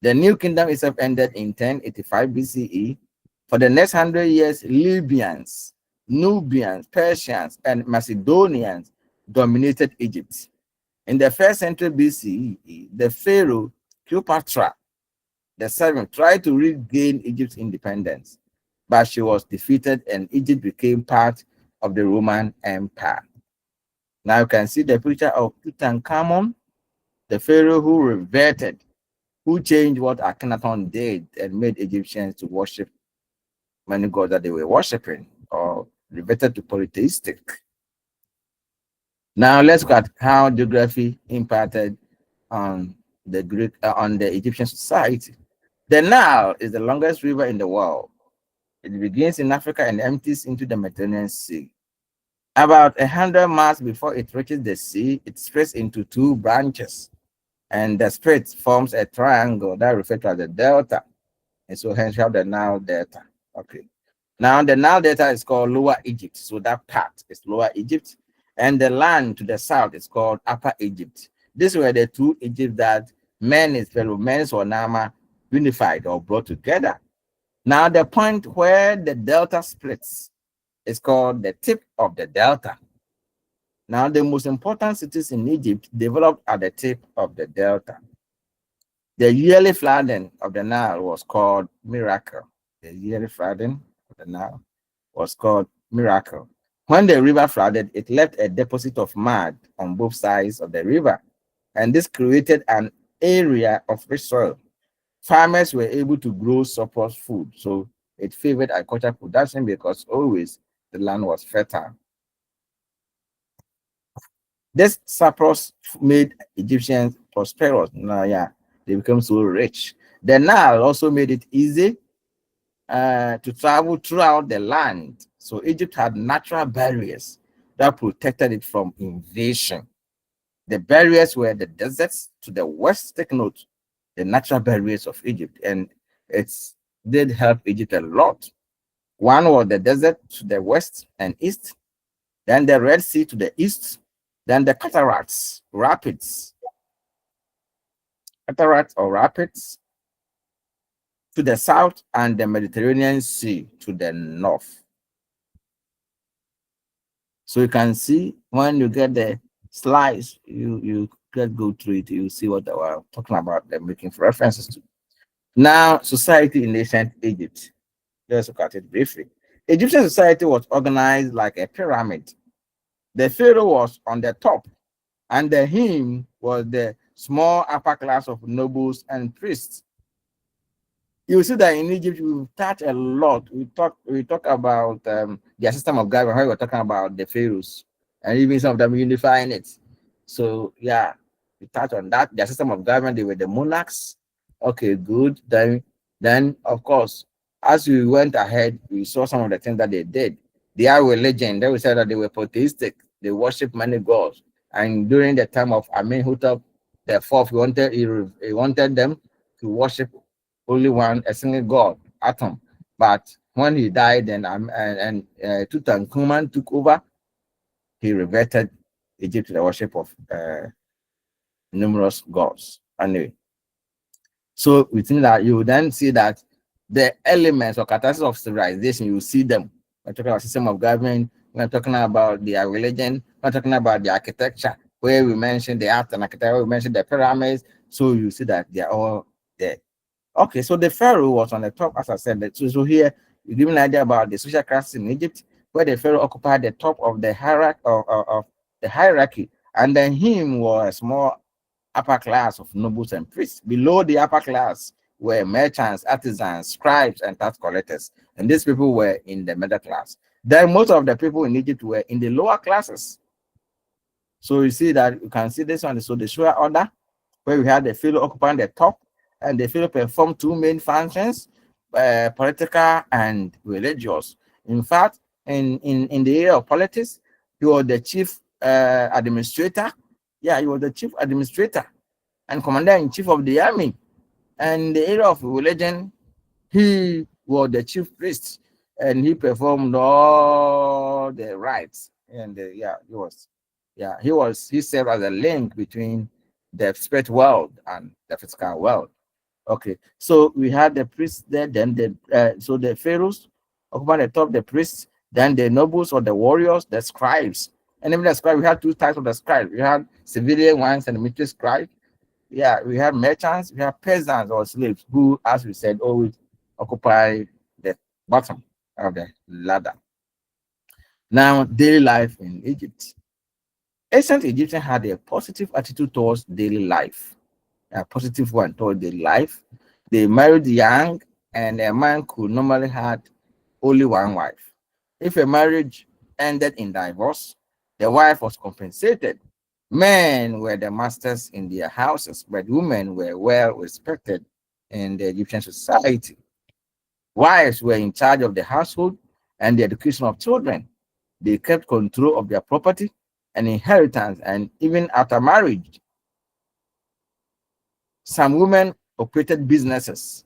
The New Kingdom itself ended in 1085 BCE. For the next 100 years, Libyans, Nubians, Persians, and Macedonians dominated Egypt. In the 1st century BCE, the pharaoh Cleopatra VII tried to regain Egypt's independence, but she was defeated and Egypt became part of the Roman Empire. Now you can see the picture of Tutankhamun, the pharaoh who reverted, who changed what Akhenaton did and made Egyptians to worship many gods that they were worshiping, or reverted to polytheistic. Now let's look at how geography impacted on the Egyptian society. The Nile is the longest river in the world. It begins in Africa and empties into the Mediterranean Sea. About 100 miles before it reaches the sea, it splits into two branches, and the split forms a triangle that refers to as the delta. And so hence you have the Nile Delta. Okay. Now the Nile Delta is called Lower Egypt. So that part is Lower Egypt. And the land to the south is called Upper Egypt. These were the two Egypts that Menes or Nama unified or brought together. Now the point where the delta splits is called the tip of the delta. Now the most important cities in Egypt developed at the tip of the delta. The yearly flooding of the Nile was called Miracle. The yearly flooding of the Nile was called Miracle. When the river flooded, it left a deposit of mud on both sides of the river, and this created an area of rich soil. Farmers were able to grow surplus food, so it favored agricultural production because always the land was fertile. This surplus made Egyptians prosperous. Now, yeah, they became so rich. The Nile also made it easy to travel throughout the land. So Egypt had natural barriers that protected it from invasion. The barriers were the deserts to the west. Take note, the natural barriers of Egypt, and it did help Egypt a lot. One was the desert to the west and east, then the Red Sea to the east, then the cataracts, cataracts or rapids to the south, and the Mediterranean Sea to the north. So you can see when you get the slides, you can go through it, you see what we're talking about, they're making references to. Now, society in ancient Egypt. Let's look at it briefly. Egyptian society was organized like a pyramid. The pharaoh was on the top, and the him was the small upper class of nobles and priests. You see that in Egypt we touch a lot. We talk about their system of government. How we were talking about the pharaohs, and even some of them unifying it. So yeah, we touch on that. Their system of government. They were the monarchs. Okay, good. Then of course, as we went ahead, we saw some of the things that they did. Their religion. They would say that they were polytheistic. They worship many gods. And during the time of Amenhotep the fourth, he wanted them to worship only one, a single god, Atom. But when he died and Tutankhamun took over, he reverted Egypt to the worship of numerous gods. Anyway, so within that, you then see that the elements or characteristics of civilization, you see them. We're talking about system of government, we're talking about their religion, we're talking about the architecture, where we mentioned the art and architecture, we mentioned the pyramids. So you see that they're all there. Okay, so the pharaoh was on the top, as I said. So here you give an idea about the social class in Egypt, where the pharaoh occupied the top of the hierarchy, and then him was a small upper class of nobles and priests. Below the upper class were merchants, artisans, scribes, and tax collectors, and these people were in the middle class. Then most of the people in Egypt were in the lower classes. So you see that you can see this one. So the Shura order, where we had the pharaoh occupying the top, and the pharaoh performed two main functions, political and religious. In fact, in the area of politics, he was the chief administrator. Yeah, he was the chief administrator and commander-in-chief of the army. And in the area of religion, he was the chief priest, and he performed all the rites. And he served as a link between the spirit world and the physical world. Okay, so we had the priests there, then the pharaohs occupied the top, the priests, then the nobles or the warriors, the scribes. And even the scribes, we had two types of the scribes. We had civilian ones and military scribes. Yeah, we had merchants, we have peasants or slaves who, as we said, always occupy the bottom of the ladder. Now, daily life in Egypt. Ancient Egyptians had a positive attitude towards daily life. A positive one toward daily life. They married young, and a man could normally had only one wife. If a marriage ended in divorce, the wife was compensated. Men were the masters in their houses, but women were well respected in the Egyptian society. Wives were in charge of the household and the education of children. They kept control of their property and inheritance, and even after marriage, some women operated businesses,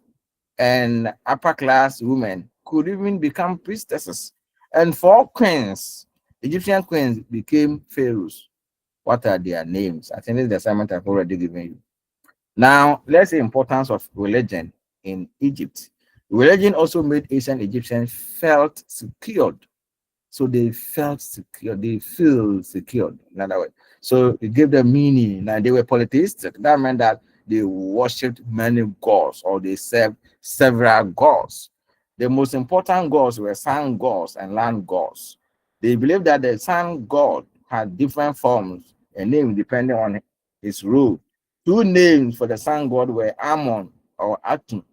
and upper class women could even become priestesses. And 4 queens, Egyptian queens, became pharaohs. What are their names? I think this is the assignment I've already given you. Now, let's see the importance of religion in Egypt. Religion also made ancient Egyptians felt secured. So they felt secure, they feel secured, in other words. So it gave them meaning. Now they were polytheistic. That meant that they worshipped many gods, or they served several gods. The most important gods were sun gods and land gods. They believed that the sun god had different forms and names depending on his role. Two names for the sun god were Ammon or Atum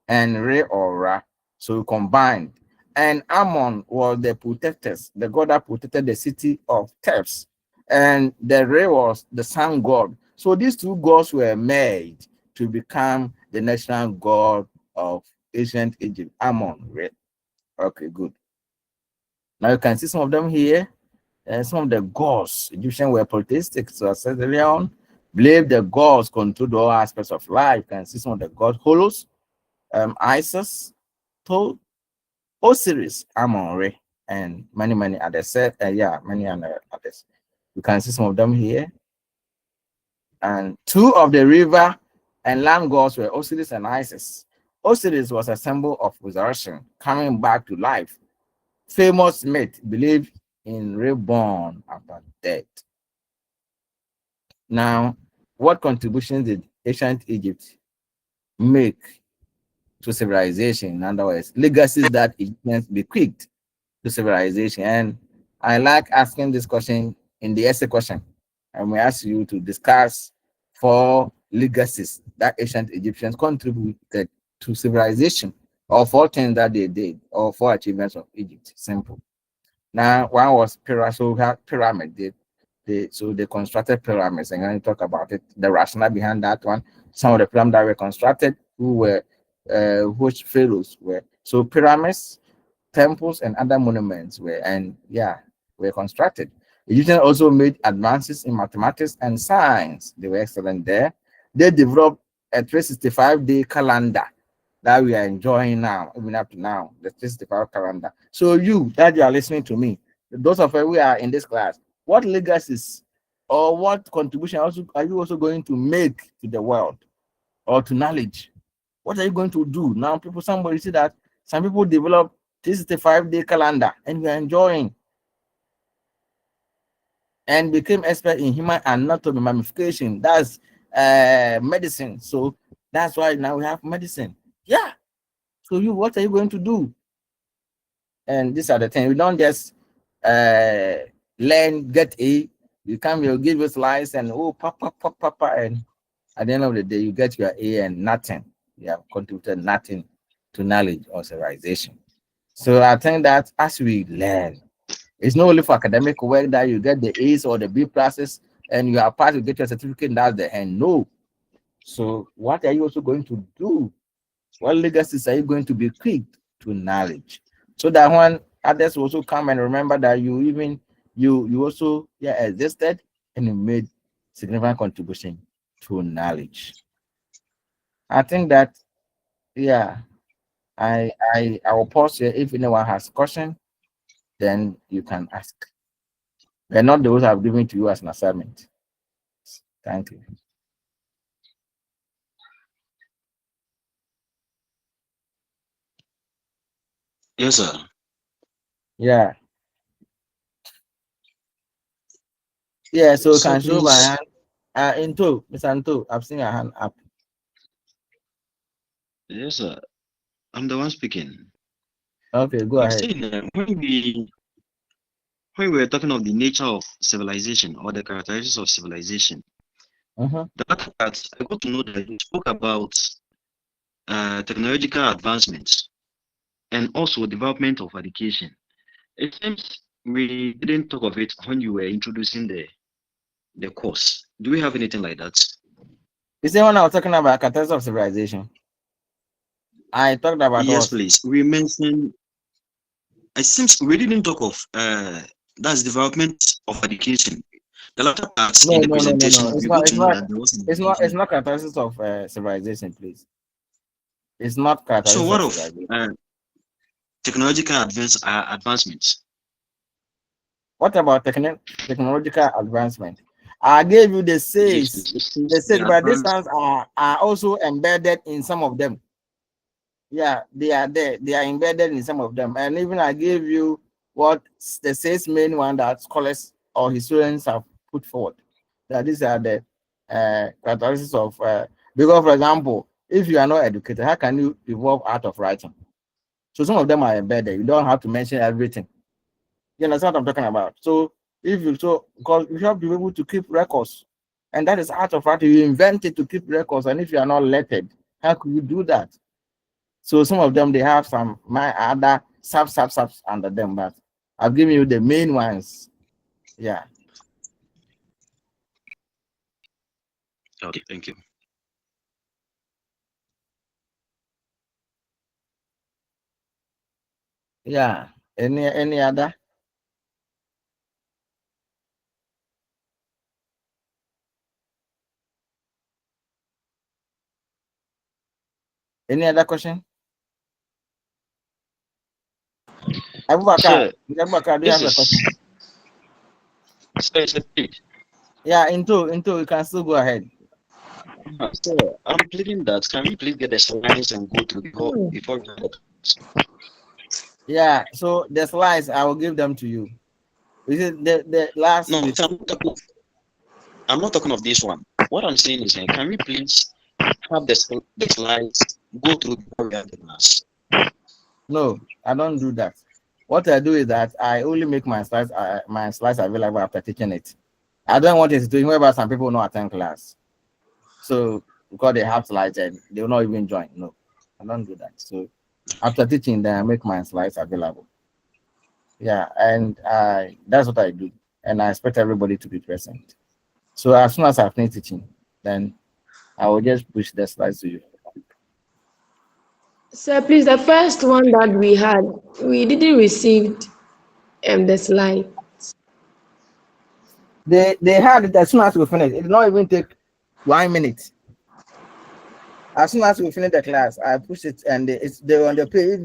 and Re or Ra. So combined. And Ammon was the protectors, the god that protected the city of Thebes. And the Re was the sun god. So these two gods were made to become the national god of ancient Egypt. Ammon, Re. Okay, good. Now you can see some of them here. And some of the gods, Egyptians were polytheistic. So I said earlier on, believe the gods controlled all aspects of life. You can see some of the gods, Horus, Isis, Thoth, Osiris, Amon-Re, and many others. Many others. You can see some of them here. And two of the river and land gods were Osiris and Isis. Osiris was a symbol of resurrection, coming back to life. Famous myth believed in reborn after death. Now, what contributions did ancient Egypt make to civilization? In other words, legacies that Egyptians bequeathed to civilization. And I like asking this question in the essay question. And we ask you to discuss 4 legacies that ancient Egyptians contributed to civilization, or 4 things that they did, or 4 achievements of Egypt. Simple. Now, one was pyramid. So we had pyramid. They constructed pyramids, and I'm going to talk about it, the rationale behind that one. Some of the pyramids that were constructed, which pharaohs were. So pyramids, temples, and other monuments were constructed. Egyptians also made advances in mathematics and science. They were excellent there. They developed a 365-day calendar that we are enjoying now, even up to now, the 365 calendar. So you that you are listening to me, those of us who are in this class, what legacies or what contribution are you also going to make to the world or to knowledge? What are you going to do? Now, somebody see that some people develop 365-day calendar and we are enjoying, and became expert in human anatomy, mummification. That's medicine. So that's why now we have medicine. Yeah. So what are you going to do? And these are the things. We don't just learn, get A. You come, you'll give you slides and papa, and at the end of the day, you get your A and nothing. You have contributed nothing to knowledge or civilization. So I think that as we learn, it's not only for academic work that you get the A's or the B pluses and you are part to get your certificate, and that's the end. No. So what are you also going to do? What legacies are you going to bequeath to knowledge? So that when others also come and remember that you also existed and you made significant contribution to knowledge. I think that I will pause here. If anyone has question, then you can ask. They're not those I've given to you as an assignment. Thank you. Yes, sir. Yeah. Yeah, so you can show my hand. Into Mr. Anto, I've seen your hand up. Yes, sir. I'm the one speaking. Okay, go ahead. Saying, when we were talking of the nature of civilization or the characteristics of civilization, that part I got to know that you spoke about technological advancements and also development of education. It seems we didn't talk of it when you were introducing the course. Do we have anything like that? You say when I was talking about characteristics of civilization? I talked about Yes, what? please. We mentioned. It seems we didn't talk of that's development of education. The latter part No, in the no, no, no, presentation, no. It's we not. got It's to know not. that there was an It's not. It's education. not characteristics of civilization, please. It's not So characteristics what of of civilization. technological advancements? What about technological advancement? I gave you the Yes, says. please. It seems The says, the but these advance. ones are also embedded in some of them. Yeah, they are there. They are embedded in some of them. And even I gave you what the says main one that scholars or historians have put forward. That these are the characteristics of because, for example, if you are not educated, how can you evolve art of writing? So some of them are embedded. You don't have to mention everything. You understand what I'm talking about? So if you because you have to be able to keep records, and that is art of writing. You invent it to keep records, and if you are not lettered, how could you do that? So some of them they have some my other subs under them, but I've given you the main ones. Yeah. Okay, thank you. Yeah. Any other? Any other question? Abubakar, Sir, do you this have a question? is sir, it's a bit. Yeah, into you can still go ahead. Sir, I'm pleading that can we please get the slides and go through before we have Yeah, so the slides I will give them to you. Is it the last no, week? I'm not talking of this one. What I'm saying is, can we please have the slides go through before we have the class? No, I don't do that. What I do is that I only make my slides available after teaching it. I don't want it to do whenever some people not attend class. So because they have slides and they will not even join. No, I don't do that. So after teaching, then I make my slides available. Yeah, and that's what I do. And I expect everybody to be present. So as soon as I finish teaching, then I will just push the slides to you. Sir, please, the first one that we had, we didn't receive the slide. They had it as soon as we finish. It did not even take 1 minute. As soon as we finish the class, I push it and they're on the page.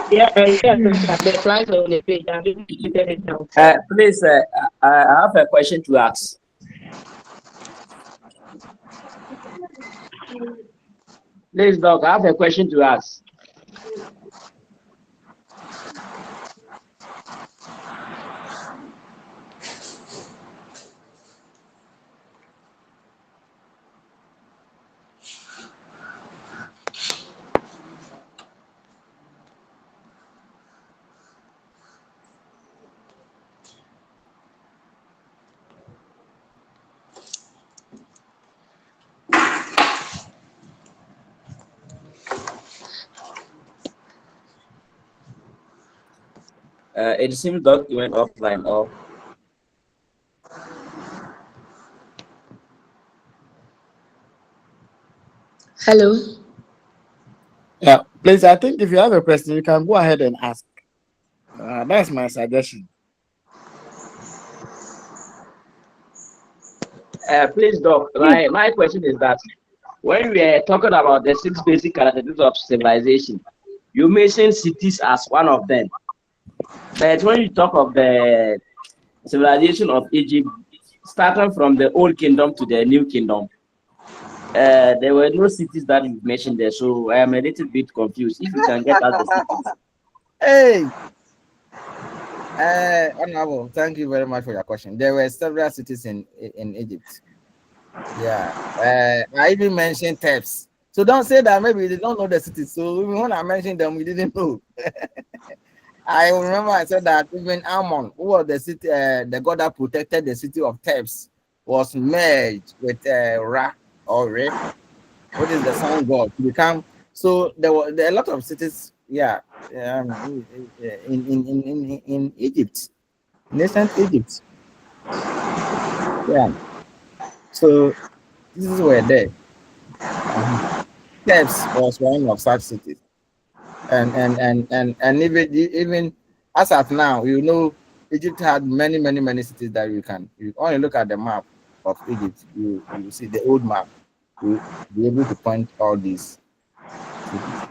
Yeah, the slides are on the page. I didn't get it down. Please, I have a question to ask. Please, Doc, I have a question to ask. It seems Doc went offline. Or Hello. Yeah, please. I think if you have a question, you can go ahead and ask. That's my suggestion. please, Doc, my question is that when we are talking about the 6 basic characteristics of civilization, you mentioned cities as one of them. But when you talk of the civilization of Egypt, starting from the old kingdom to the new kingdom, there were no cities that you mentioned there. So I am a little bit confused. If you can get us the cities. Hey, Honorable, thank you very much for your question. There were several cities in Egypt. Yeah, I even mentioned Thebes. So don't say that maybe they don't know the cities. So even when I mentioned them, we didn't know. I remember I said that even Ammon, who was the city, the god that protected the city of Thebes, was merged with Ra or Re, what is the sun god to become. So there were a lot of cities, yeah, in Egypt, in ancient Egypt. Yeah. So these were there. Thebes was one of such cities. And even as of now, you know, Egypt had many cities that you only look at the map of Egypt, you see the old map, you be able to point all these cities.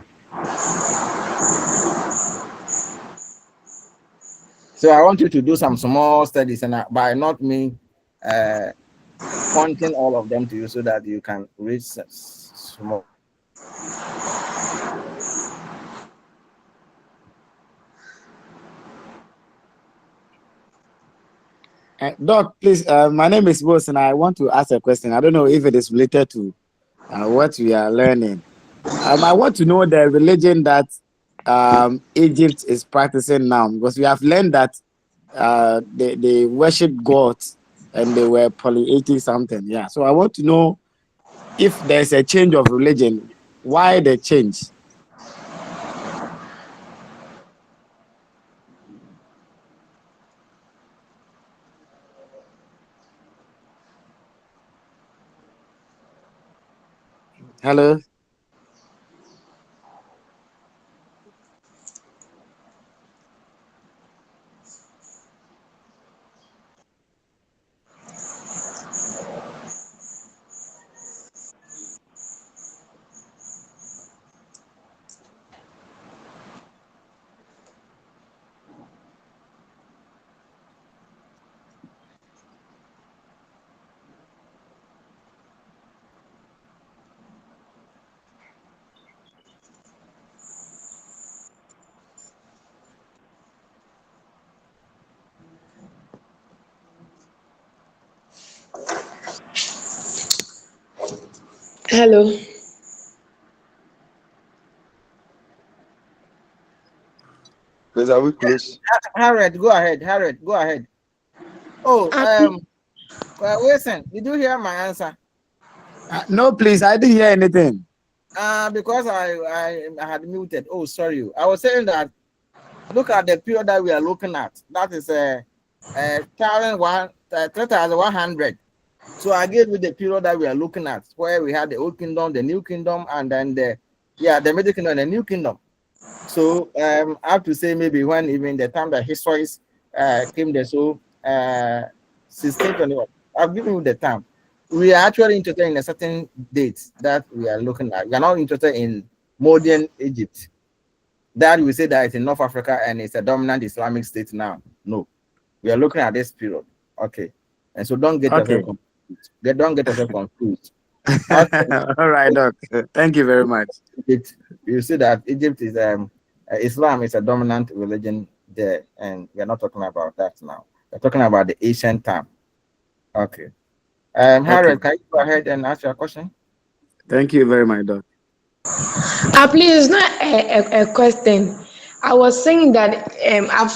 So I want you to do some small studies, and by not me pointing all of them to you, so that you can read small. Doc, please, my name is Bose, and I want to ask a question. I don't know if it is related to what we are learning. I want to know the religion that Egypt is practicing now, because we have learned that they worship gods and they were polytheistic something. Yeah. So I want to know if there's a change of religion, why the change? Hello. Hello. Please, are we close? Harriet, go ahead. Harriet, go ahead. Oh, Wilson, did you hear my answer? No, please, I didn't hear anything. Because I had muted. Oh, sorry. I was saying that look at the period that we are looking at. That is 3,100. So I gave you the period that we are looking at, where we had the Old Kingdom, the New Kingdom, and then the Middle Kingdom and the New Kingdom. So I have to say maybe when even the time that historians came there, so 1621. I've given you the time. We are actually interested in a certain date that we are looking at. We are not interested in modern Egypt. That we say that it's in North Africa and it's a dominant Islamic state now. No, we are looking at this period. Okay, and so don't get yourself confused. Don't get yourself confused. All right, Doc. Thank you very much. You see that Egypt is Islam is a dominant religion there, and we are not talking about that now. We're talking about the ancient time. Okay. Harriet, can you go ahead and ask your question? Thank you very much, Doc. Please, it's not a question. I was saying that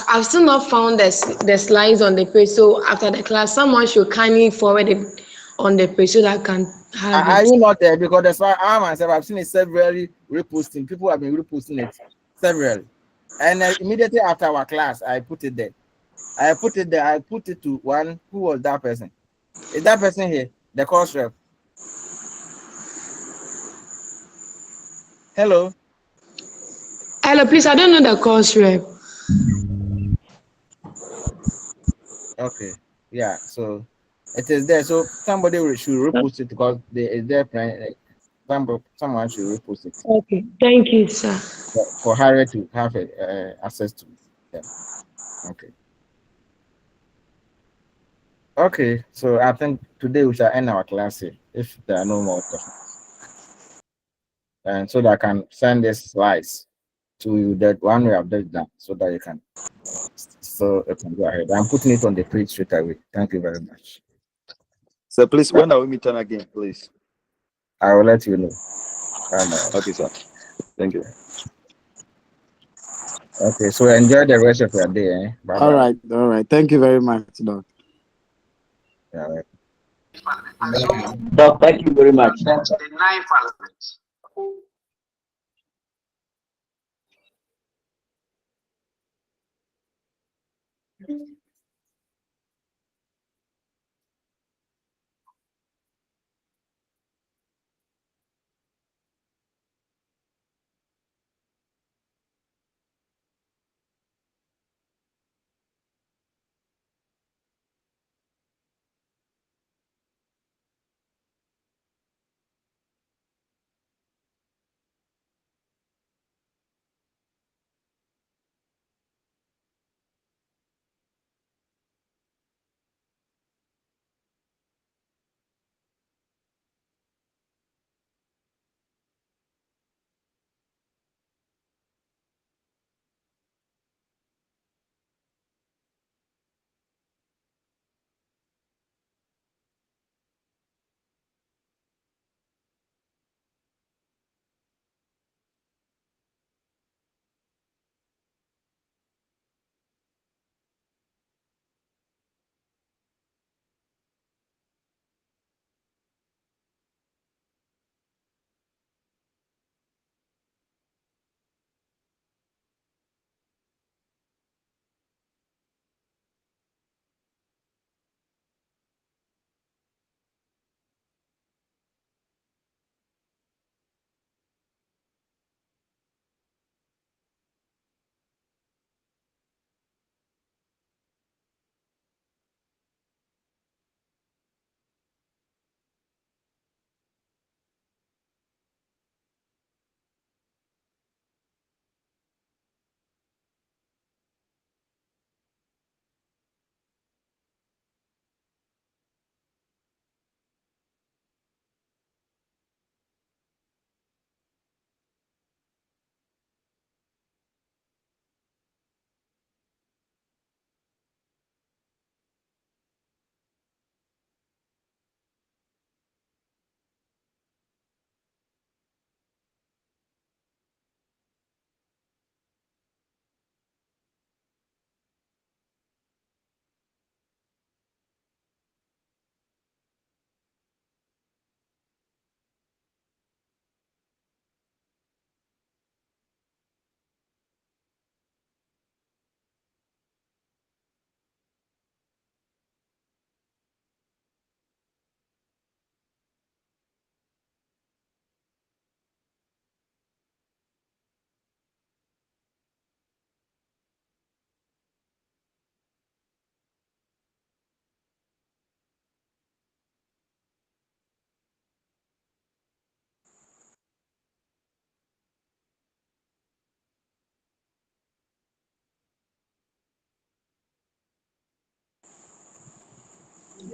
I've still not found the slides on the page. So after the class, someone should kindly forward it on the page so that I can have Are it. you not there? Because that's why I myself I've seen it severally reposting. People have been reposting it severally. And immediately after our class, I put it there. I put it there. I put it to one. Who was that person? Is that person here? The course rep. Hello. Hello, please. I don't know the course rep. Okay. Yeah. So it is there. So somebody should repost it because there is there. Someone should repost it. Okay. Thank you, sir. For Harriet to have access to them. Okay. Okay. So I think today we shall end our class here if there are no more questions. And so that I can send these slides to you, that one we have done, so that you can go ahead. I'm putting it on the page straight away. Thank you very much. So please, when are we meeting again, please? I will let you know. Okay, sir. Thank you. Okay, so enjoy the rest of your day. Eh? Bye bye. All right. Thank you very much, Doc. Yeah, right. Doc, thank you very much.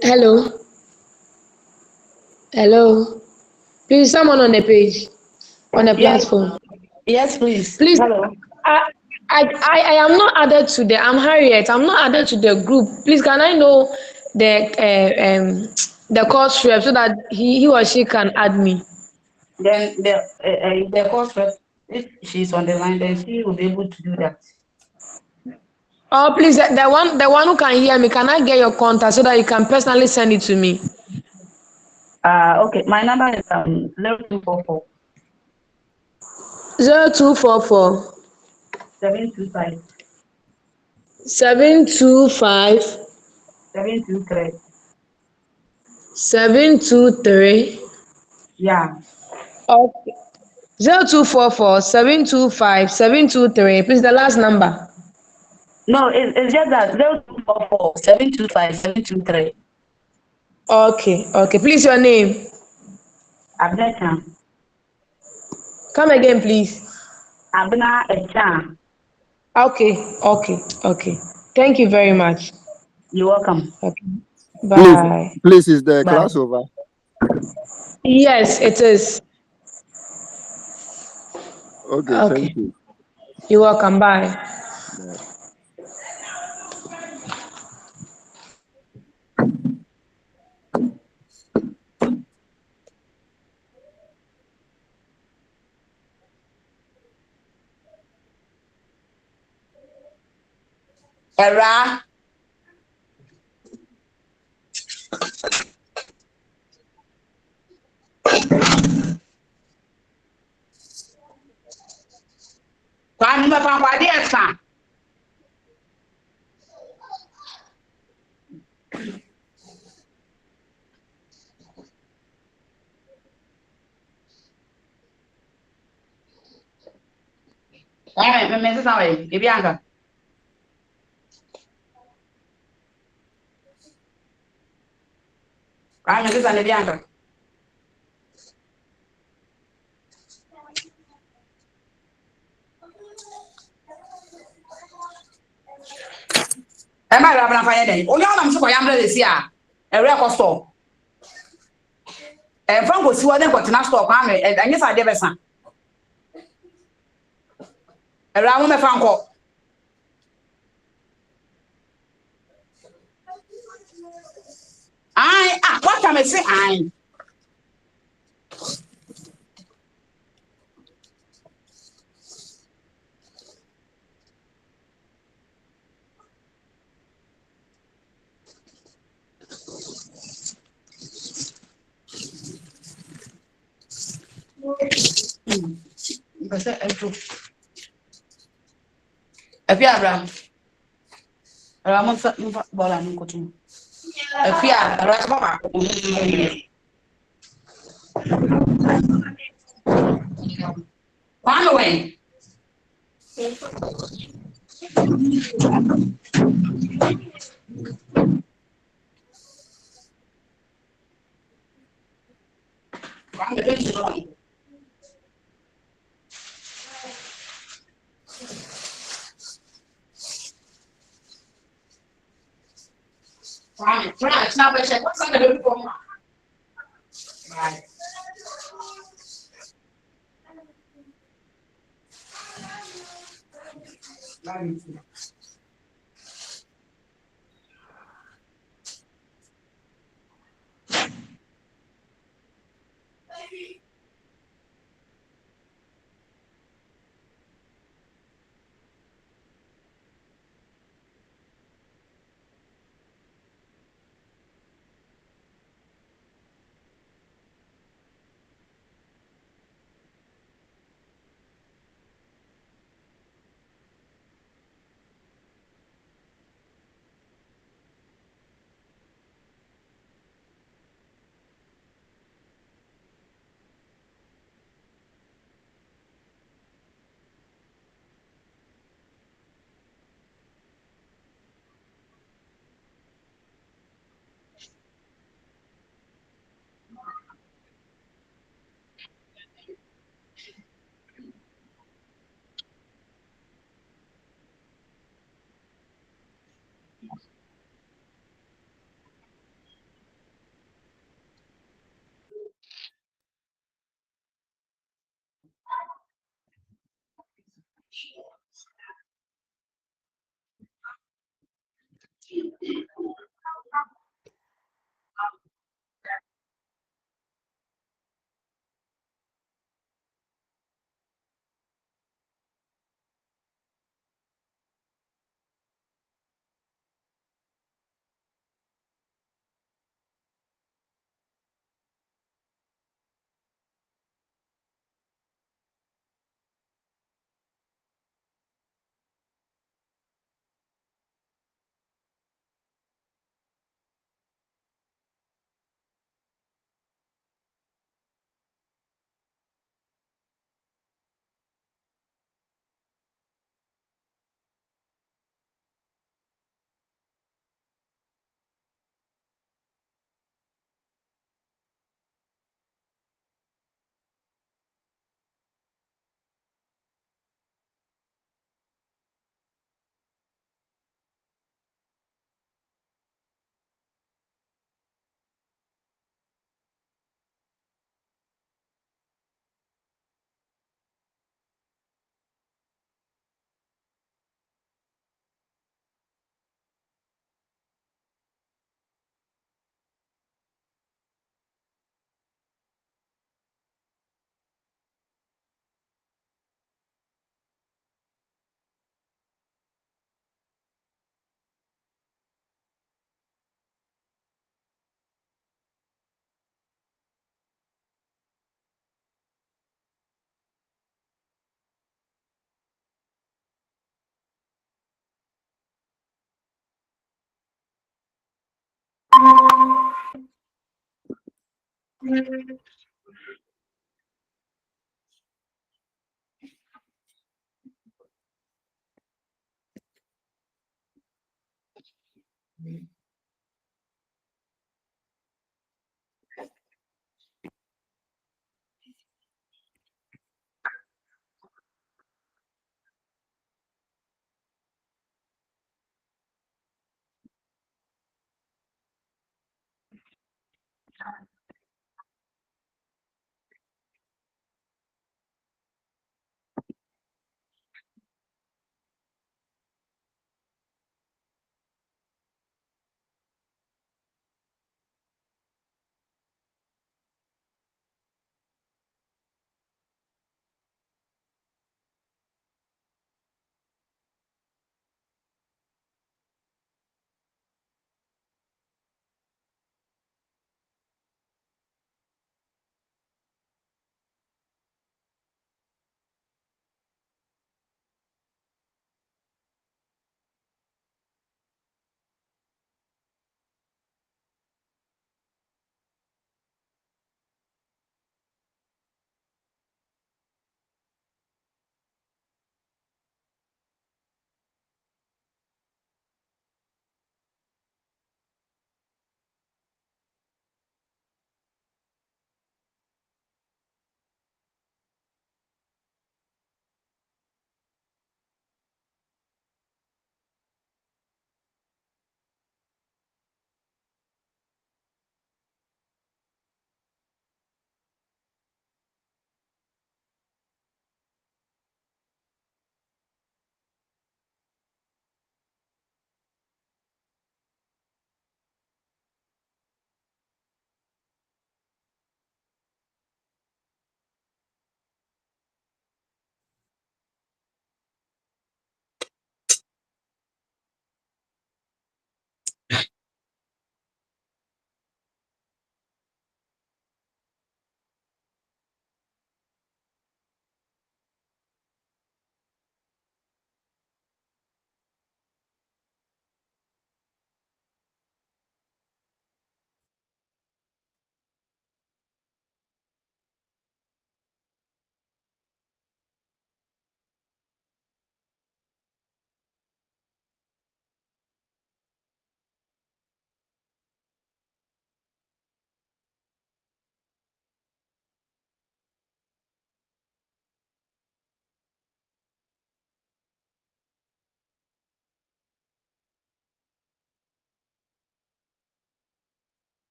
Hello. Hello. Please, someone on the page, on the Yes, platform. yes, please. Please, Hello. I am not added to the. I'm Harriet. I'm not added to the group. Please, can I know the course rep so that he or she can add me? Then the course rep, if she's on the line, then she will be able to do that. Oh, please, the one who can hear me, can I get your contact so that you can personally send it to me? Okay. My number is 0244 0244 725 725 723. 723. Yeah. Okay. 0244 725 723. Please, the last number. No, it's just that 0244 725 723. Okay, okay. Please, your name. Abna. Come again, please. Abna Echan. Okay, okay, okay. Thank you very much. You're welcome. Okay. Please, Bye. please, is the Bye. class over? Yes, it is. Okay, Okay. thank you. You're welcome. Bye. Bye. Era. Kwani mepangwa diesa. Me sasa we. Ibianga. Kwani sasa ni bianga. Ema ra bana fanya den. Onye ona mso yamre le si a. Ere ko store. E franco si wo den ko tina store kwa me. Anye sa de besa. Ere amu me franco. Ai, what am I say ai? Basa entro. Efi abra. Ara mo fa bola ni ko tun. Efi ara ko ba. Kwani we. Kwani we. Kwani, it's not what what's on the hood for? Right.